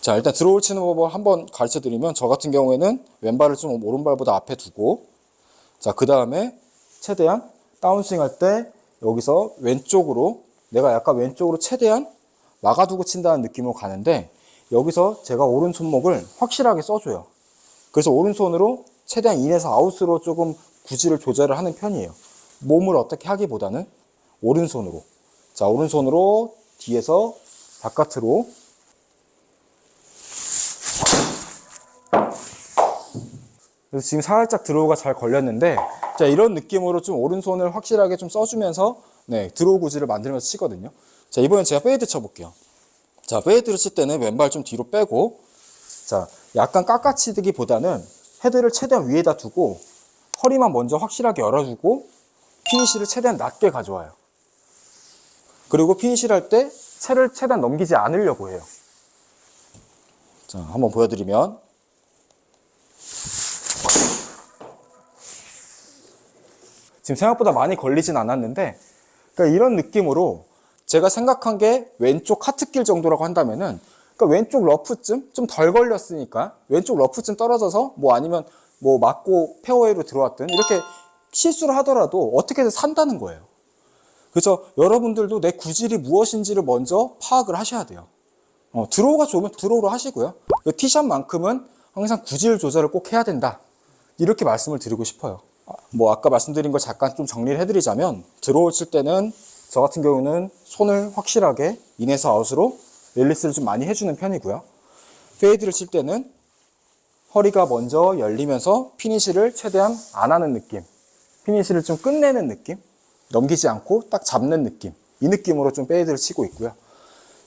[SPEAKER 1] 자, 일단 드로우를 치는 법을 한번 가르쳐 드리면, 저 같은 경우에는 왼발을 좀 오른발보다 앞에 두고, 자, 그 다음에 최대한 다운스윙 할 때 여기서 왼쪽으로, 내가 약간 왼쪽으로 최대한 막아두고 친다는 느낌으로 가는데, 여기서 제가 오른손목을 확실하게 써줘요. 그래서 오른손으로 최대한 인에서 아웃으로 조금 구질을 조절을 하는 편이에요. 몸을 어떻게 하기보다는 오른손으로. 자, 오른손으로 뒤에서 바깥으로. 그래서 지금 살짝 드로우가 잘 걸렸는데, 자, 이런 느낌으로 좀 오른손을 확실하게 좀 써주면서, 네, 드로우 구질을 만들면서 치거든요. 자, 이번엔 제가 페이드 쳐볼게요. 자, 페이드를 칠 때는 왼발 좀 뒤로 빼고, 자, 약간 깎아치기보다는 헤드를 최대한 위에다 두고, 허리만 먼저 확실하게 열어주고, 피니시를 최대한 낮게 가져와요. 그리고 피니시를 할 때 채를 최대한 넘기지 않으려고 해요. 자, 한번 보여드리면, 지금 생각보다 많이 걸리진 않았는데, 그러니까 이런 느낌으로 제가 생각한 게 왼쪽 카트길 정도라고 한다면은, 그러니까 왼쪽 러프쯤 좀 덜 걸렸으니까 왼쪽 러프쯤 떨어져서 뭐 아니면 뭐 맞고 페어웨이로 들어왔든 이렇게 실수를 하더라도 어떻게든 산다는 거예요. 그래서 여러분들도 내 구질이 무엇인지를 먼저 파악을 하셔야 돼요. 드로우가 좋으면 드로우로 하시고요. 티샷만큼은 항상 구질 조절을 꼭 해야 된다. 이렇게 말씀을 드리고 싶어요. 뭐 아까 말씀드린 걸 잠깐 좀 정리를 해드리자면, 드로우 칠 때는 저 같은 경우는 손을 확실하게 인에서 아웃으로 릴리스를 좀 많이 해주는 편이고요. 페이드를 칠 때는 허리가 먼저 열리면서 피니시를 최대한 안 하는 느낌, 피니시를 좀 끝내는 느낌, 넘기지 않고 딱 잡는 느낌, 이 느낌으로 좀 페이드를 치고 있고요.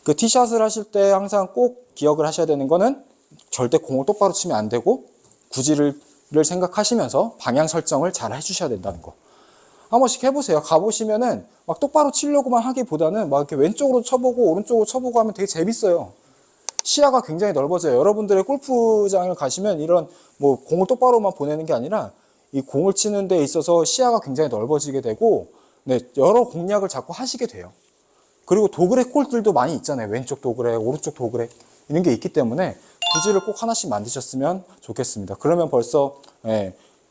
[SPEAKER 1] 그 티샷을 하실 때 항상 꼭 기억을 하셔야 되는 거는 절대 공을 똑바로 치면 안 되고 구질을 생각하시면서 방향 설정을 잘 해주셔야 된다는 거. 한 번씩 해보세요. 가보시면은 막 똑바로 치려고만 하기보다는 막 이렇게 왼쪽으로 쳐보고 오른쪽으로 쳐보고 하면 되게 재밌어요. 시야가 굉장히 넓어져요. 여러분들의 골프장을 가시면 이런 뭐 공을 똑바로만 보내는 게 아니라 이 공을 치는 데 있어서 시야가 굉장히 넓어지게 되고, 네, 여러 공략을 자꾸 하시게 돼요. 그리고 도그렉 홀들도 많이 있잖아요. 왼쪽 도그렉, 오른쪽 도그렉 이런 게 있기 때문에 구질을 꼭 하나씩 만드셨으면 좋겠습니다. 그러면 벌써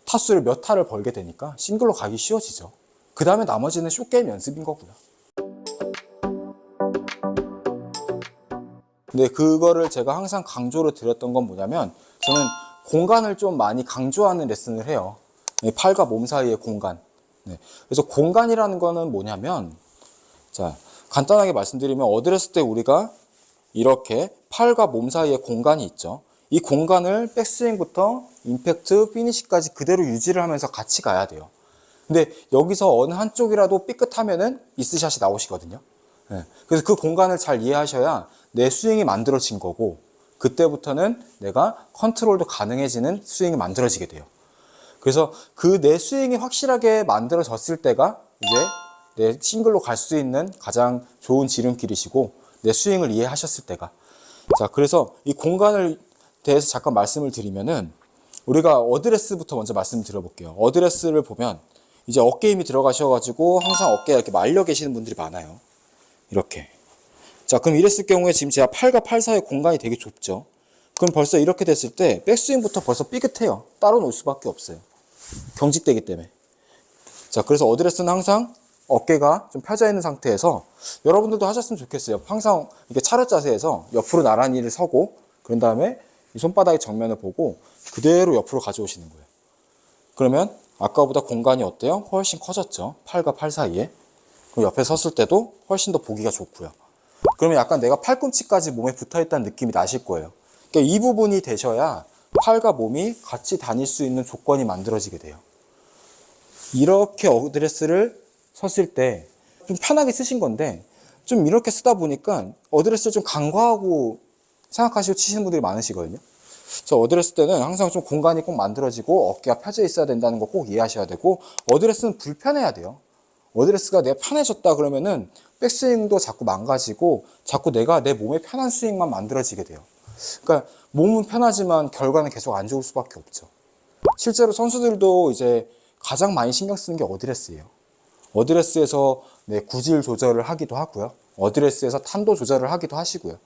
[SPEAKER 1] 타수를 몇 타를 벌게 되니까 싱글로 가기 쉬워지죠. 그 다음에 나머지는 숏게임 연습인 거고요. 근데 그거를 제가 항상 강조를 드렸던 건 뭐냐면, 저는 공간을 좀 많이 강조하는 레슨을 해요. 팔과 몸 사이의 공간. 그래서 공간이라는 거는 뭐냐면, 자, 간단하게 말씀드리면 어드레스 때 우리가 이렇게 팔과 몸 사이에 공간이 있죠. 이 공간을 백스윙부터 임팩트, 피니시까지 그대로 유지를 하면서 같이 가야 돼요. 근데 여기서 어느 한쪽이라도 삐끗하면은 미스샷이 나오시거든요. 그래서 그 공간을 잘 이해하셔야 내 스윙이 만들어진 거고, 그때부터는 내가 컨트롤도 가능해지는 스윙이 만들어지게 돼요. 그래서 그 내 스윙이 확실하게 만들어졌을 때가 이제 내 싱글로 갈 수 있는 가장 좋은 지름길이시고, 내 스윙을 이해하셨을 때가. 자, 그래서 이 공간을 대해서 잠깐 말씀을 드리면은, 우리가 어드레스부터 먼저 말씀을 드려볼게요. 어드레스를 보면 이제 어깨 힘이 들어가셔가지고 항상 어깨에 이렇게 말려 계시는 분들이 많아요. 이렇게. 자, 그럼 이랬을 경우에 지금 제가 팔과 팔 사이의 공간이 되게 좁죠. 그럼 벌써 이렇게 됐을 때 백스윙부터 벌써 삐끗해요. 따로 놓을 수밖에 없어요. 경직되기 때문에. 자, 그래서 어드레스는 항상 어깨가 좀 펴져 있는 상태에서, 여러분들도 하셨으면 좋겠어요. 항상 이렇게 차렷 자세에서 옆으로 나란히를 서고, 그런 다음에 이 손바닥의 정면을 보고 그대로 옆으로 가져오시는 거예요. 그러면 아까보다 공간이 어때요? 훨씬 커졌죠. 팔과 팔 사이에. 그럼 옆에 섰을 때도 훨씬 더 보기가 좋고요. 그러면 약간 내가 팔꿈치까지 몸에 붙어있다는 느낌이 나실 거예요. 그러니까 이 부분이 되셔야 팔과 몸이 같이 다닐 수 있는 조건이 만들어지게 돼요. 이렇게 어드레스를 섰을 때 좀 편하게 쓰신 건데, 좀 이렇게 쓰다 보니까 어드레스를 좀 간과하고 생각하시고 치시는 분들이 많으시거든요. 그래서 어드레스 때는 항상 좀 공간이 꼭 만들어지고 어깨가 펴져 있어야 된다는 거 꼭 이해하셔야 되고, 어드레스는 불편해야 돼요. 어드레스가 내가 편해졌다 그러면은 백스윙도 자꾸 망가지고 자꾸 내가 내 몸에 편한 스윙만 만들어지게 돼요. 그러니까 몸은 편하지만 결과는 계속 안 좋을 수밖에 없죠. 실제로 선수들도 이제 가장 많이 신경 쓰는 게 어드레스예요. 어드레스에서 내 구질 조절을 하기도 하고요. 어드레스에서 탄도 조절을 하기도 하시고요.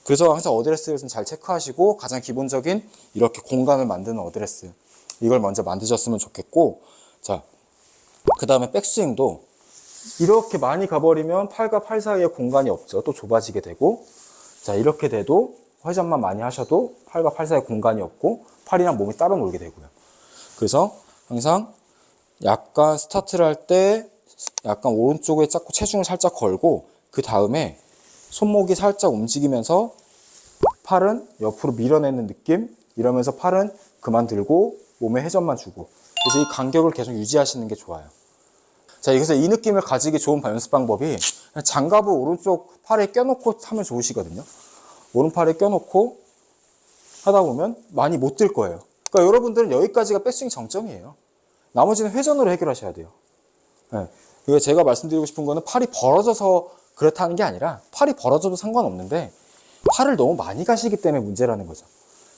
[SPEAKER 1] 그래서 항상 어드레스를 좀 잘 체크하시고 가장 기본적인 이렇게 공간을 만드는 어드레스 이걸 먼저 만드셨으면 좋겠고, 자, 그 다음에 백스윙도 이렇게 많이 가버리면 팔과 팔 사이에 공간이 없죠. 또 좁아지게 되고, 자, 이렇게 돼도 회전만 많이 하셔도 팔과 팔 사이에 공간이 없고 팔이랑 몸이 따로 놀게 되고요. 그래서 항상 약간 스타트를 할 때 약간 오른쪽에 자꾸 체중을 살짝 걸고, 그 다음에 손목이 살짝 움직이면서 팔은 옆으로 밀어내는 느낌, 이러면서 팔은 그만 들고 몸에 회전만 주고, 그래서 이 간격을 계속 유지하시는 게 좋아요. 자, 여기서 이 느낌을 가지기 좋은 연습 방법이 장갑을 오른쪽 팔에 껴놓고 하면 좋으시거든요. 오른팔에 껴놓고 하다 보면 많이 못 들 거예요. 그러니까 여러분들은 여기까지가 백스윙 정점이에요. 나머지는 회전으로 해결하셔야 돼요. 네. 그리고 제가 말씀드리고 싶은 거는 팔이 벌어져서 그렇다는 게 아니라 팔이 벌어져도 상관없는데 팔을 너무 많이 가시기 때문에 문제라는 거죠.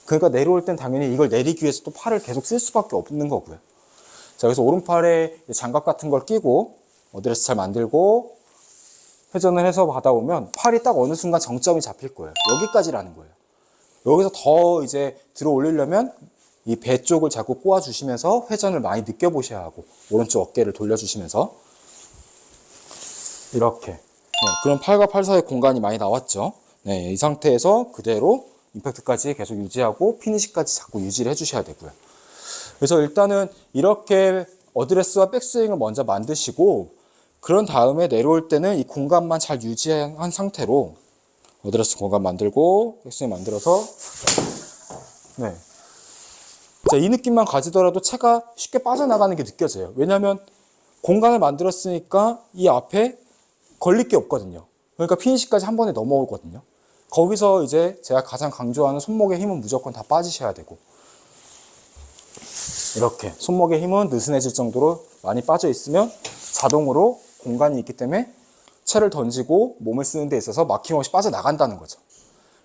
[SPEAKER 1] 그러니까 내려올 땐 당연히 이걸 내리기 위해서 또 팔을 계속 쓸 수밖에 없는 거고요. 자, 그래서 오른팔에 장갑 같은 걸 끼고 어드레스 잘 만들고 회전을 해서 받아오면 팔이 딱 어느 순간 정점이 잡힐 거예요. 여기까지라는 거예요. 여기서 더 이제 들어 올리려면 이 배 쪽을 자꾸 꼬아주시면서 회전을 많이 느껴보셔야 하고, 오른쪽 어깨를 돌려주시면서 이렇게. 네, 그럼 팔과 팔 사이 공간이 많이 나왔죠. 네, 이 상태에서 그대로 임팩트까지 계속 유지하고 피니시까지 자꾸 유지를 해주셔야 되고요. 그래서 일단은 이렇게 어드레스와 백스윙을 먼저 만드시고, 그런 다음에 내려올 때는 이 공간만 잘 유지한 상태로 어드레스 공간 만들고 백스윙 만들어서, 네. 자, 이 느낌만 가지더라도 채가 쉽게 빠져나가는 게 느껴져요. 왜냐하면 공간을 만들었으니까 이 앞에 걸릴 게 없거든요. 그러니까 피니시까지 한 번에 넘어오거든요. 거기서 이제 제가 가장 강조하는 손목의 힘은 무조건 다 빠지셔야 되고, 이렇게 손목의 힘은 느슨해질 정도로 많이 빠져 있으면 자동으로 공간이 있기 때문에 채를 던지고 몸을 쓰는 데 있어서 막힘없이 빠져나간다는 거죠.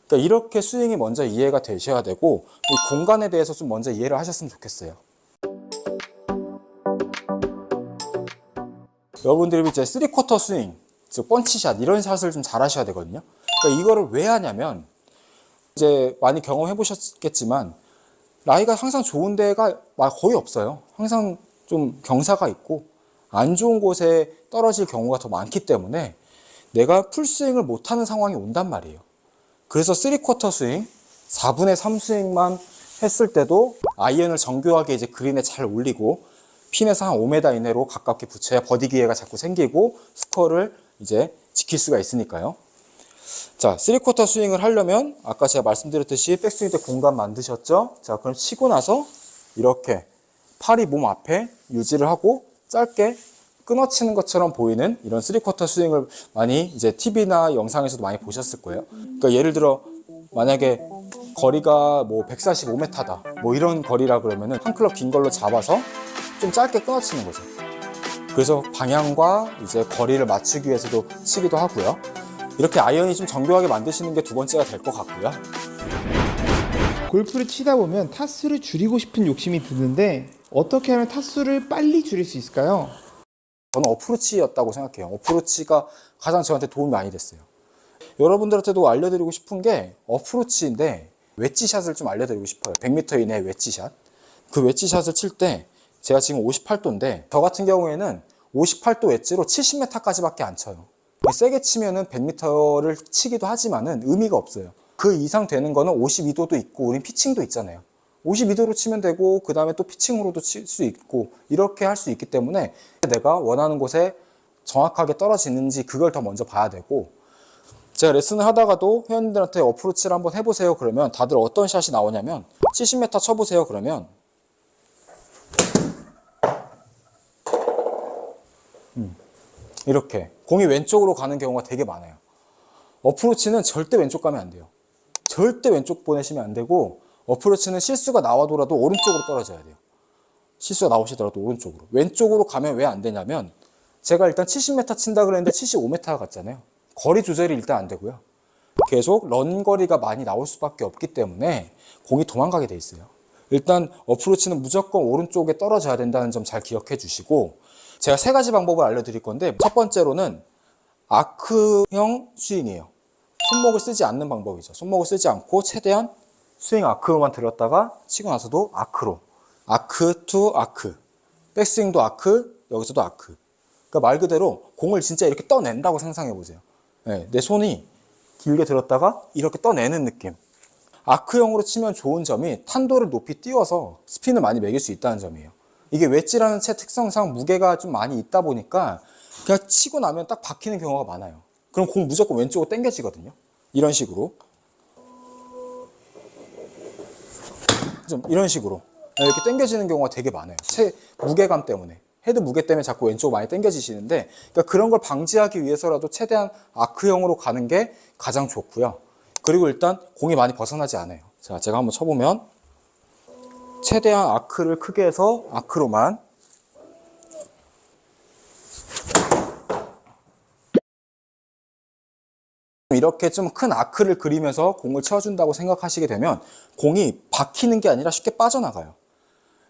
[SPEAKER 1] 그러니까 이렇게 스윙이 먼저 이해가 되셔야 되고, 이 공간에 대해서 좀 먼저 이해를 하셨으면 좋겠어요. 여러분들이 이제 3쿼터 스윙, 즉 펀치샷 이런 샷을 좀 잘 하셔야 되거든요. 그러니까 이거를 왜 하냐면, 이제 많이 경험해 보셨겠지만 라이가 항상 좋은 데가 거의 없어요. 항상 좀 경사가 있고 안 좋은 곳에 떨어질 경우가 더 많기 때문에 내가 풀스윙을 못하는 상황이 온단 말이에요. 그래서 3쿼터 스윙, 4분의 3 스윙만 했을 때도 아이언을 정교하게 이제 그린에 잘 올리고 핀에서 한 5m 이내로 가깝게 붙여야 버디 기회가 자꾸 생기고 스코어를 이제 지킬 수가 있으니까요. 자, 3쿼터 스윙을 하려면 아까 제가 말씀드렸듯이 백스윙 때 공간 만드셨죠? 자, 그럼 치고 나서 이렇게 팔이 몸 앞에 유지를 하고 짧게 끊어치는 것처럼 보이는 이런 3쿼터 스윙을 많이 이제 TV나 영상에서도 많이 보셨을 거예요. 그러니까 예를 들어 만약에 거리가 뭐 145m다 뭐 이런 거리라 그러면은 한 클럽 긴 걸로 잡아서 좀 짧게 끊어치는 거죠. 그래서 방향과 이제 거리를 맞추기 위해서도 치기도 하고요. 이렇게 아이언이 좀 정교하게 만드시는 게 두 번째가 될 것 같고요.
[SPEAKER 2] 골프를 치다 보면 타수를 줄이고 싶은 욕심이 드는데 어떻게 하면 타수를 빨리 줄일 수 있을까요?
[SPEAKER 1] 저는 어프로치였다고 생각해요. 어프로치가 가장 저한테 도움이 많이 됐어요. 여러분들한테도 알려드리고 싶은 게 어프로치인데 웨지샷을 좀 알려드리고 싶어요. 100m 이내 웨지샷. 그 웨지샷을 칠 때 제가 지금 58도인데 저 같은 경우에는 58도 웨지로 70m까지밖에 안 쳐요. 세게 치면은 100m를 치기도 하지만은 의미가 없어요. 그 이상 되는 거는 52도도 있고 우린 피칭도 있잖아요. 52도로 치면 되고 그 다음에 또 피칭으로도 칠 수 있고 이렇게 할 수 있기 때문에 내가 원하는 곳에 정확하게 떨어지는지 그걸 더 먼저 봐야 되고, 제가 레슨을 하다가도 회원님들한테 어프로치를 한번 해보세요 그러면 다들 어떤 샷이 나오냐면 70m 쳐보세요 그러면 이렇게 공이 왼쪽으로 가는 경우가 되게 많아요. 어프로치는 절대 왼쪽 가면 안 돼요. 절대 왼쪽 보내시면 안 되고, 어프로치는 실수가 나와더라도 오른쪽으로 떨어져야 돼요. 실수가 나오시더라도 오른쪽으로. 왼쪽으로 가면 왜 안 되냐면 제가 일단 70m 친다 그랬는데 75m 갔잖아요. 거리 조절이 일단 안 되고요. 계속 런 거리가 많이 나올 수밖에 없기 때문에 공이 도망가게 돼 있어요. 일단 어프로치는 무조건 오른쪽에 떨어져야 된다는 점 잘 기억해 주시고, 제가 세 가지 방법을 알려드릴 건데 첫 번째로는 아크형 스윙이에요. 손목을 쓰지 않는 방법이죠. 손목을 쓰지 않고 최대한 스윙 아크로만 들었다가 치고 나서도 아크로. 아크 투 아크. 백스윙도 아크, 여기서도 아크. 그러니까 말 그대로 공을 진짜 이렇게 떠낸다고 상상해 보세요. 네, 내 손이 길게 들었다가 이렇게 떠내는 느낌. 아크형으로 치면 좋은 점이 탄도를 높이 띄워서 스핀을 많이 매길 수 있다는 점이에요. 이게 웨지라는 채 특성상 무게가 좀 많이 있다 보니까 그냥 치고 나면 딱 박히는 경우가 많아요. 그럼 공 무조건 왼쪽으로 당겨지거든요. 이런 식으로. 좀 이런 식으로. 이렇게 당겨지는 경우가 되게 많아요. 채 무게감 때문에. 헤드 무게 때문에 자꾸 왼쪽으로 많이 당겨지시는데, 그러니까 그런 걸 방지하기 위해서라도 최대한 아크형으로 가는 게 가장 좋고요. 그리고 일단 공이 많이 벗어나지 않아요. 자, 제가 한번 쳐보면 최대한 아크를 크게 해서 아크로만. 이렇게 좀 큰 아크를 그리면서 공을 쳐준다고 생각하시게 되면 공이 박히는 게 아니라 쉽게 빠져나가요.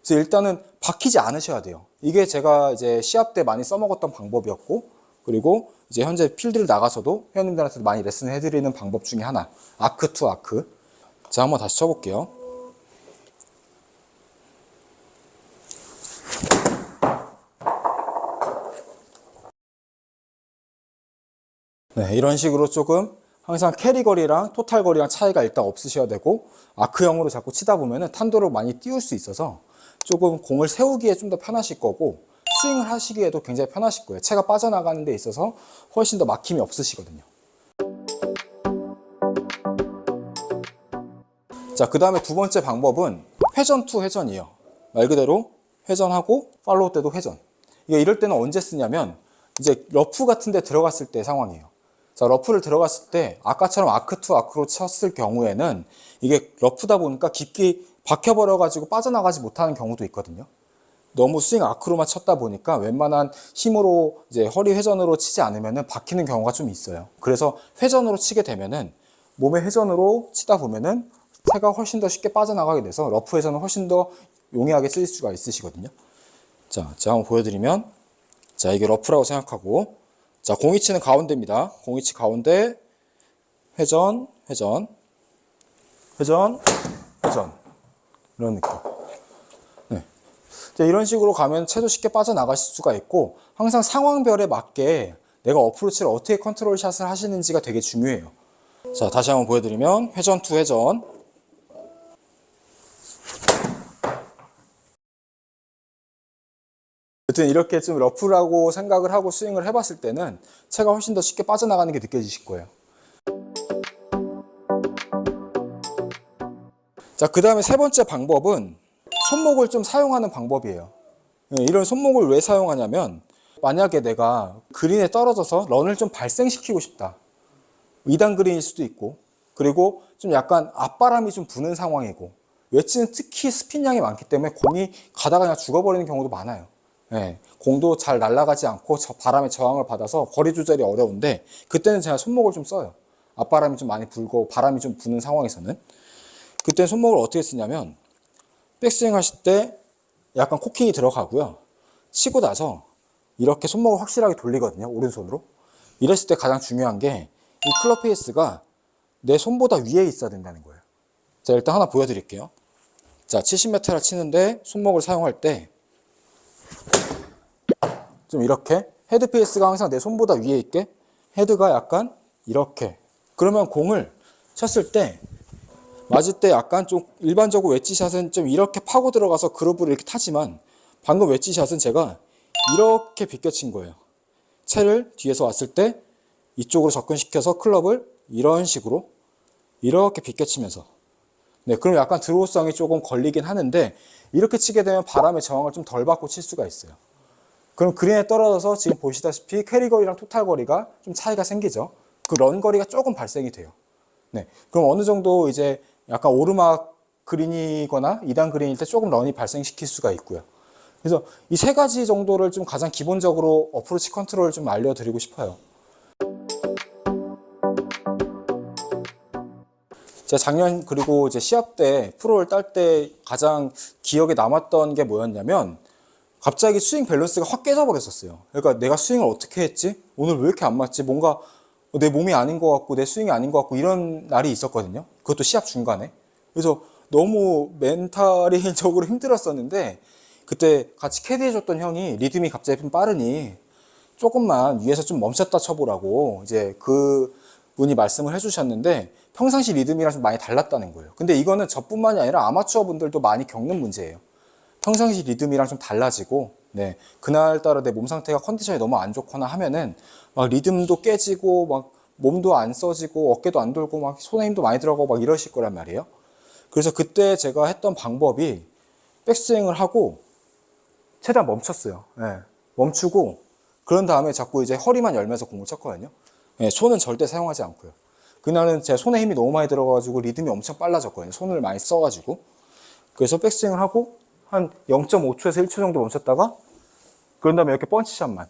[SPEAKER 1] 그래서 일단은 박히지 않으셔야 돼요. 이게 제가 이제 시합 때 많이 써먹었던 방법이었고, 그리고 이제 현재 필드를 나가서도 회원님들한테 많이 레슨을 해드리는 방법 중에 하나. 아크 투 아크. 자, 한번 다시 쳐볼게요. 네, 이런 식으로 조금 항상 캐리 거리랑 토탈 거리랑 차이가 일단 없으셔야 되고, 아크형으로 자꾸 치다 보면은 탄도를 많이 띄울 수 있어서 조금 공을 세우기에 좀 더 편하실 거고, 스윙을 하시기에도 굉장히 편하실 거예요. 채가 빠져나가는 데 있어서 훨씬 더 막힘이 없으시거든요. 자, 그 다음에 두 번째 방법은 회전 투 회전이에요. 말 그대로 회전하고 팔로우 때도 회전. 이게 이럴 때는 언제 쓰냐면 이제 러프 같은 데 들어갔을 때 상황이에요. 자, 러프를 들어갔을 때 아까처럼 아크 투 아크로 쳤을 경우에는 이게 러프다 보니까 깊게 박혀버려 가지고 빠져나가지 못하는 경우도 있거든요. 너무 스윙 아크로만 쳤다 보니까 웬만한 힘으로 이제 허리 회전으로 치지 않으면은 박히는 경우가 좀 있어요. 그래서 회전으로 치게 되면은 몸의 회전으로 치다 보면은 채가 훨씬 더 쉽게 빠져나가게 돼서 러프에서는 훨씬 더 용이하게 쓸 수가 있으시거든요. 자, 제가 한번 보여드리면, 자, 이게 러프라고 생각하고, 자, 공이치는 가운데입니다. 공이치 가운데, 회전, 회전, 회전, 회전. 이런 느낌. 네. 자, 이런 식으로 가면 채도 쉽게 빠져나가실 수가 있고, 항상 상황별에 맞게 내가 어프로치를 어떻게 컨트롤 샷을 하시는지가 되게 중요해요. 자, 다시 한번 보여드리면, 회전 투 회전. 여튼 이렇게 좀 러프라고 생각을 하고 스윙을 해봤을 때는 채가 훨씬 더 쉽게 빠져나가는 게 느껴지실 거예요. 자, 그 다음에 세 번째 방법은 손목을 좀 사용하는 방법이에요. 이런 손목을 왜 사용하냐면, 만약에 내가 그린에 떨어져서 런을 좀 발생시키고 싶다. 2단 그린일 수도 있고, 그리고 좀 약간 앞바람이 좀 부는 상황이고, 웨지는 특히 스핀량이 많기 때문에 공이 가다가 그냥 죽어버리는 경우도 많아요. 네, 공도 잘 날아가지 않고 바람의 저항을 받아서 거리 조절이 어려운데, 그때는 제가 손목을 좀 써요. 앞바람이 좀 많이 불고 바람이 좀 부는 상황에서는. 그때 손목을 어떻게 쓰냐면, 백스윙 하실 때 약간 코킹이 들어가고요. 치고 나서 이렇게 손목을 확실하게 돌리거든요. 오른손으로. 이랬을 때 가장 중요한 게 이 클럽 페이스가 내 손보다 위에 있어야 된다는 거예요. 자, 일단 하나 보여드릴게요. 자, 70m를 치는데 손목을 사용할 때 좀 이렇게 헤드 페이스가 항상 내 손보다 위에 있게, 헤드가 약간 이렇게. 그러면 공을 쳤을 때, 맞을 때 약간 좀 일반적으로 웨지샷은 좀 이렇게 파고 들어가서 그루브를 이렇게 타지만, 방금 웨지샷은 제가 이렇게 비껴친 거예요. 채를 뒤에서 왔을 때 이쪽으로 접근시켜서 클럽을 이런 식으로 이렇게 비껴치면서. 네, 그럼 약간 드로우성이 조금 걸리긴 하는데, 이렇게 치게 되면 바람의 저항을 좀 덜 받고 칠 수가 있어요. 그럼 그린에 떨어져서 지금 보시다시피 캐리 거리랑 토탈 거리가 좀 차이가 생기죠. 그 런 거리가 조금 발생이 돼요. 네, 그럼 어느 정도 이제 약간 오르막 그린이거나 2단 그린일 때 조금 런이 발생시킬 수가 있고요. 그래서 이 세 가지 정도를 좀 가장 기본적으로 어프로치 컨트롤을 좀 알려드리고 싶어요. 제가 작년 그리고 이제 시합 때 프로를 딸 때 가장 기억에 남았던 게 뭐였냐면, 갑자기 스윙 밸런스가 확 깨져버렸었어요. 그러니까 내가 스윙을 어떻게 했지? 오늘 왜 이렇게 안 맞지? 뭔가 내 몸이 아닌 것 같고 내 스윙이 아닌 것 같고 이런 날이 있었거든요. 그것도 시합 중간에. 그래서 너무 멘탈적으로 힘들었었는데 그때 같이 캐디해줬던 형이 리듬이 갑자기 좀 빠르니 조금만 위에서 좀 멈췄다 쳐보라고 이제 그 분이 말씀을 해주셨는데 평상시 리듬이랑 좀 많이 달랐다는 거예요. 근데 이거는 저뿐만이 아니라 아마추어 분들도 많이 겪는 문제예요. 평상시 리듬이랑 좀 달라지고, 네, 그날따라 내 몸 상태가 컨디션이 너무 안 좋거나 하면은 막 리듬도 깨지고 막 몸도 안 써지고 어깨도 안 돌고 막 손에 힘도 많이 들어가고 막 이러실 거란 말이에요. 그래서 그때 제가 했던 방법이 백스윙을 하고 최대한 멈췄어요. 네, 멈추고 그런 다음에 자꾸 이제 허리만 열면서 공을 쳤거든요. 네, 손은 절대 사용하지 않고요. 그날은 제 손에 힘이 너무 많이 들어가지고 리듬이 엄청 빨라졌거든요. 손을 많이 써가지고. 그래서 백스윙을 하고 한 0.5초에서 1초 정도 멈췄다가 그런 다음에 이렇게 펀치샷만.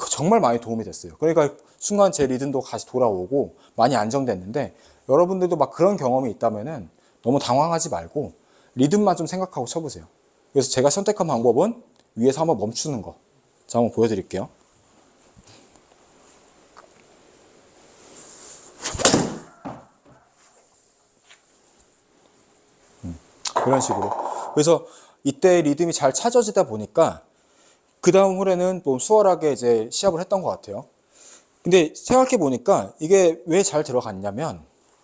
[SPEAKER 1] 정말 많이 도움이 됐어요. 그러니까 순간 제 리듬도 다시 돌아오고 많이 안정됐는데 여러분들도 막 그런 경험이 있다면은 너무 당황하지 말고 리듬만 좀 생각하고 쳐보세요. 그래서 제가 선택한 방법은 위에서 한번 멈추는 거. 자, 한번 보여드릴게요. 이런 식으로. 그래서 이때 리듬이 잘 찾아지다 보니까 그 다음 홀에는 또 수월하게 이제 시합을 했던 것 같아요. 근데 생각해 보니까 이게 왜 잘 들어갔냐면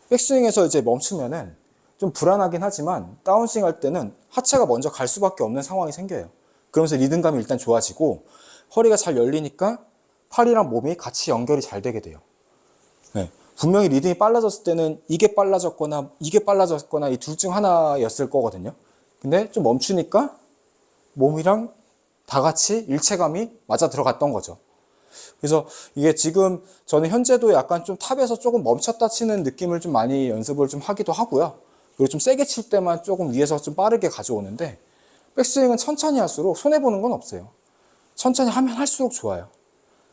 [SPEAKER 1] 백스윙에서 이제 멈추면은 좀 불안하긴 하지만 다운스윙 할 때는 하체가 먼저 갈 수밖에 없는 상황이 생겨요. 그러면서 리듬감이 일단 좋아지고 허리가 잘 열리니까 팔이랑 몸이 같이 연결이 잘 되게 돼요. 네. 분명히 리듬이 빨라졌을 때는 이게 빨라졌거나 이게 빨라졌거나 이 둘 중 하나였을 거거든요. 근데 좀 멈추니까 몸이랑 다 같이 일체감이 맞아 들어갔던 거죠. 그래서 이게 지금 저는 현재도 약간 좀 탑에서 조금 멈췄다 치는 느낌을 좀 많이 연습을 좀 하기도 하고요. 그리고 좀 세게 칠 때만 조금 위에서 좀 빠르게 가져오는데 백스윙은 천천히 할수록 손해보는 건 없어요. 천천히 하면 할수록 좋아요.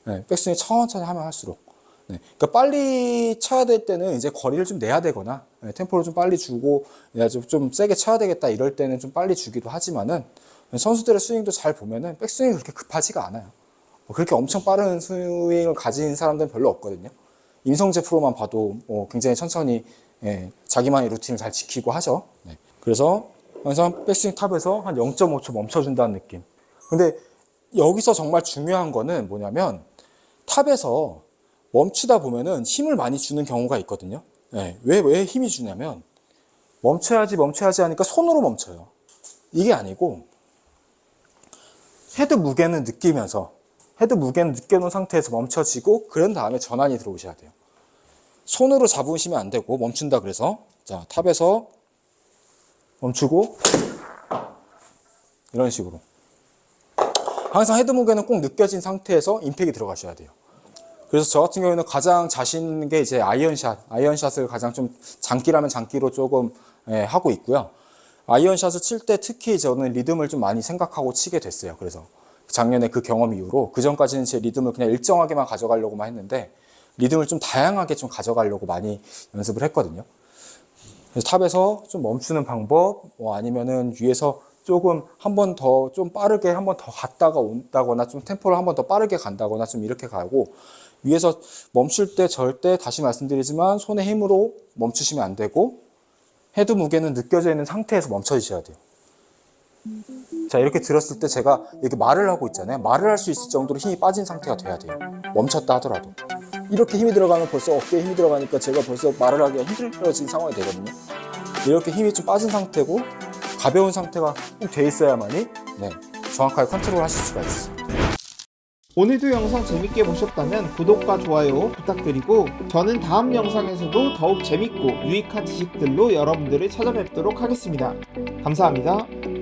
[SPEAKER 1] 네, 백스윙 천천히 하면 할수록. 네, 그러니까 빨리 쳐야 될 때는 이제 거리를 좀 내야 되거나 네, 템포를 좀 빨리 주고 좀 세게 쳐야 되겠다 이럴 때는 좀 빨리 주기도 하지만은 선수들의 스윙도 잘 보면은 백스윙이 그렇게 급하지가 않아요. 그렇게 엄청 빠른 스윙을 가진 사람들은 별로 없거든요. 임성재 프로만 봐도 굉장히 천천히 자기만의 루틴을 잘 지키고 하죠. 네. 그래서 항상 백스윙 탑에서 한 0.5초 멈춰준다는 느낌. 근데 여기서 정말 중요한 거는 뭐냐면 탑에서 멈추다 보면은 힘을 많이 주는 경우가 있거든요. 네. 왜 힘이 주냐면 멈춰야지 하니까 손으로 멈춰요. 이게 아니고 헤드 무게는 느껴놓은 상태에서 멈춰지고 그런 다음에 전환이 들어오셔야 돼요. 손으로 잡으시면 안 되고 멈춘다 그래서 자 탑에서 멈추고 이런 식으로 항상 헤드 무게는 꼭 느껴진 상태에서 임팩이 들어가셔야 돼요. 그래서 저 같은 경우에는 가장 자신 있는 게 이제 아이언샷을 가장 좀 장기라면 장기로 조금 하고 있고요. 아이언샷을 칠 때 특히 저는 리듬을 좀 많이 생각하고 치게 됐어요. 그래서 작년에 그 경험 이후로 그 전까지는 제 리듬을 그냥 일정하게만 가져가려고만 했는데 리듬을 좀 다양하게 좀 가져가려고 많이 연습을 했거든요. 그래서 탑에서 좀 멈추는 방법, 아니면은 위에서 조금 한 번 더 좀 빠르게 한 번 더 갔다가 온다거나 좀 템포를 한 번 더 빠르게 간다거나 좀 이렇게 가고 위에서 멈출 때 절대 다시 말씀드리지만 손의 힘으로 멈추시면 안 되고 헤드 무게는 느껴져 있는 상태에서 멈춰주셔야 돼요. 자, 이렇게 들었을 때 제가 이렇게 말을 하고 있잖아요. 말을 할 수 있을 정도로 힘이 빠진 상태가 돼야 돼요. 멈췄다 하더라도. 이렇게 힘이 들어가면 벌써 어깨에 힘이 들어가니까 제가 벌써 말을 하기가 힘들어진 상황이 되거든요. 이렇게 힘이 좀 빠진 상태고 가벼운 상태가 꼭 돼 있어야만이 정확하게 컨트롤 하실 수가 있어요.
[SPEAKER 2] 오늘도 영상 재밌게 보셨다면 구독과 좋아요 부탁드리고 저는 다음 영상에서도 더욱 재밌고 유익한 지식들로 여러분들을 찾아뵙도록 하겠습니다. 감사합니다.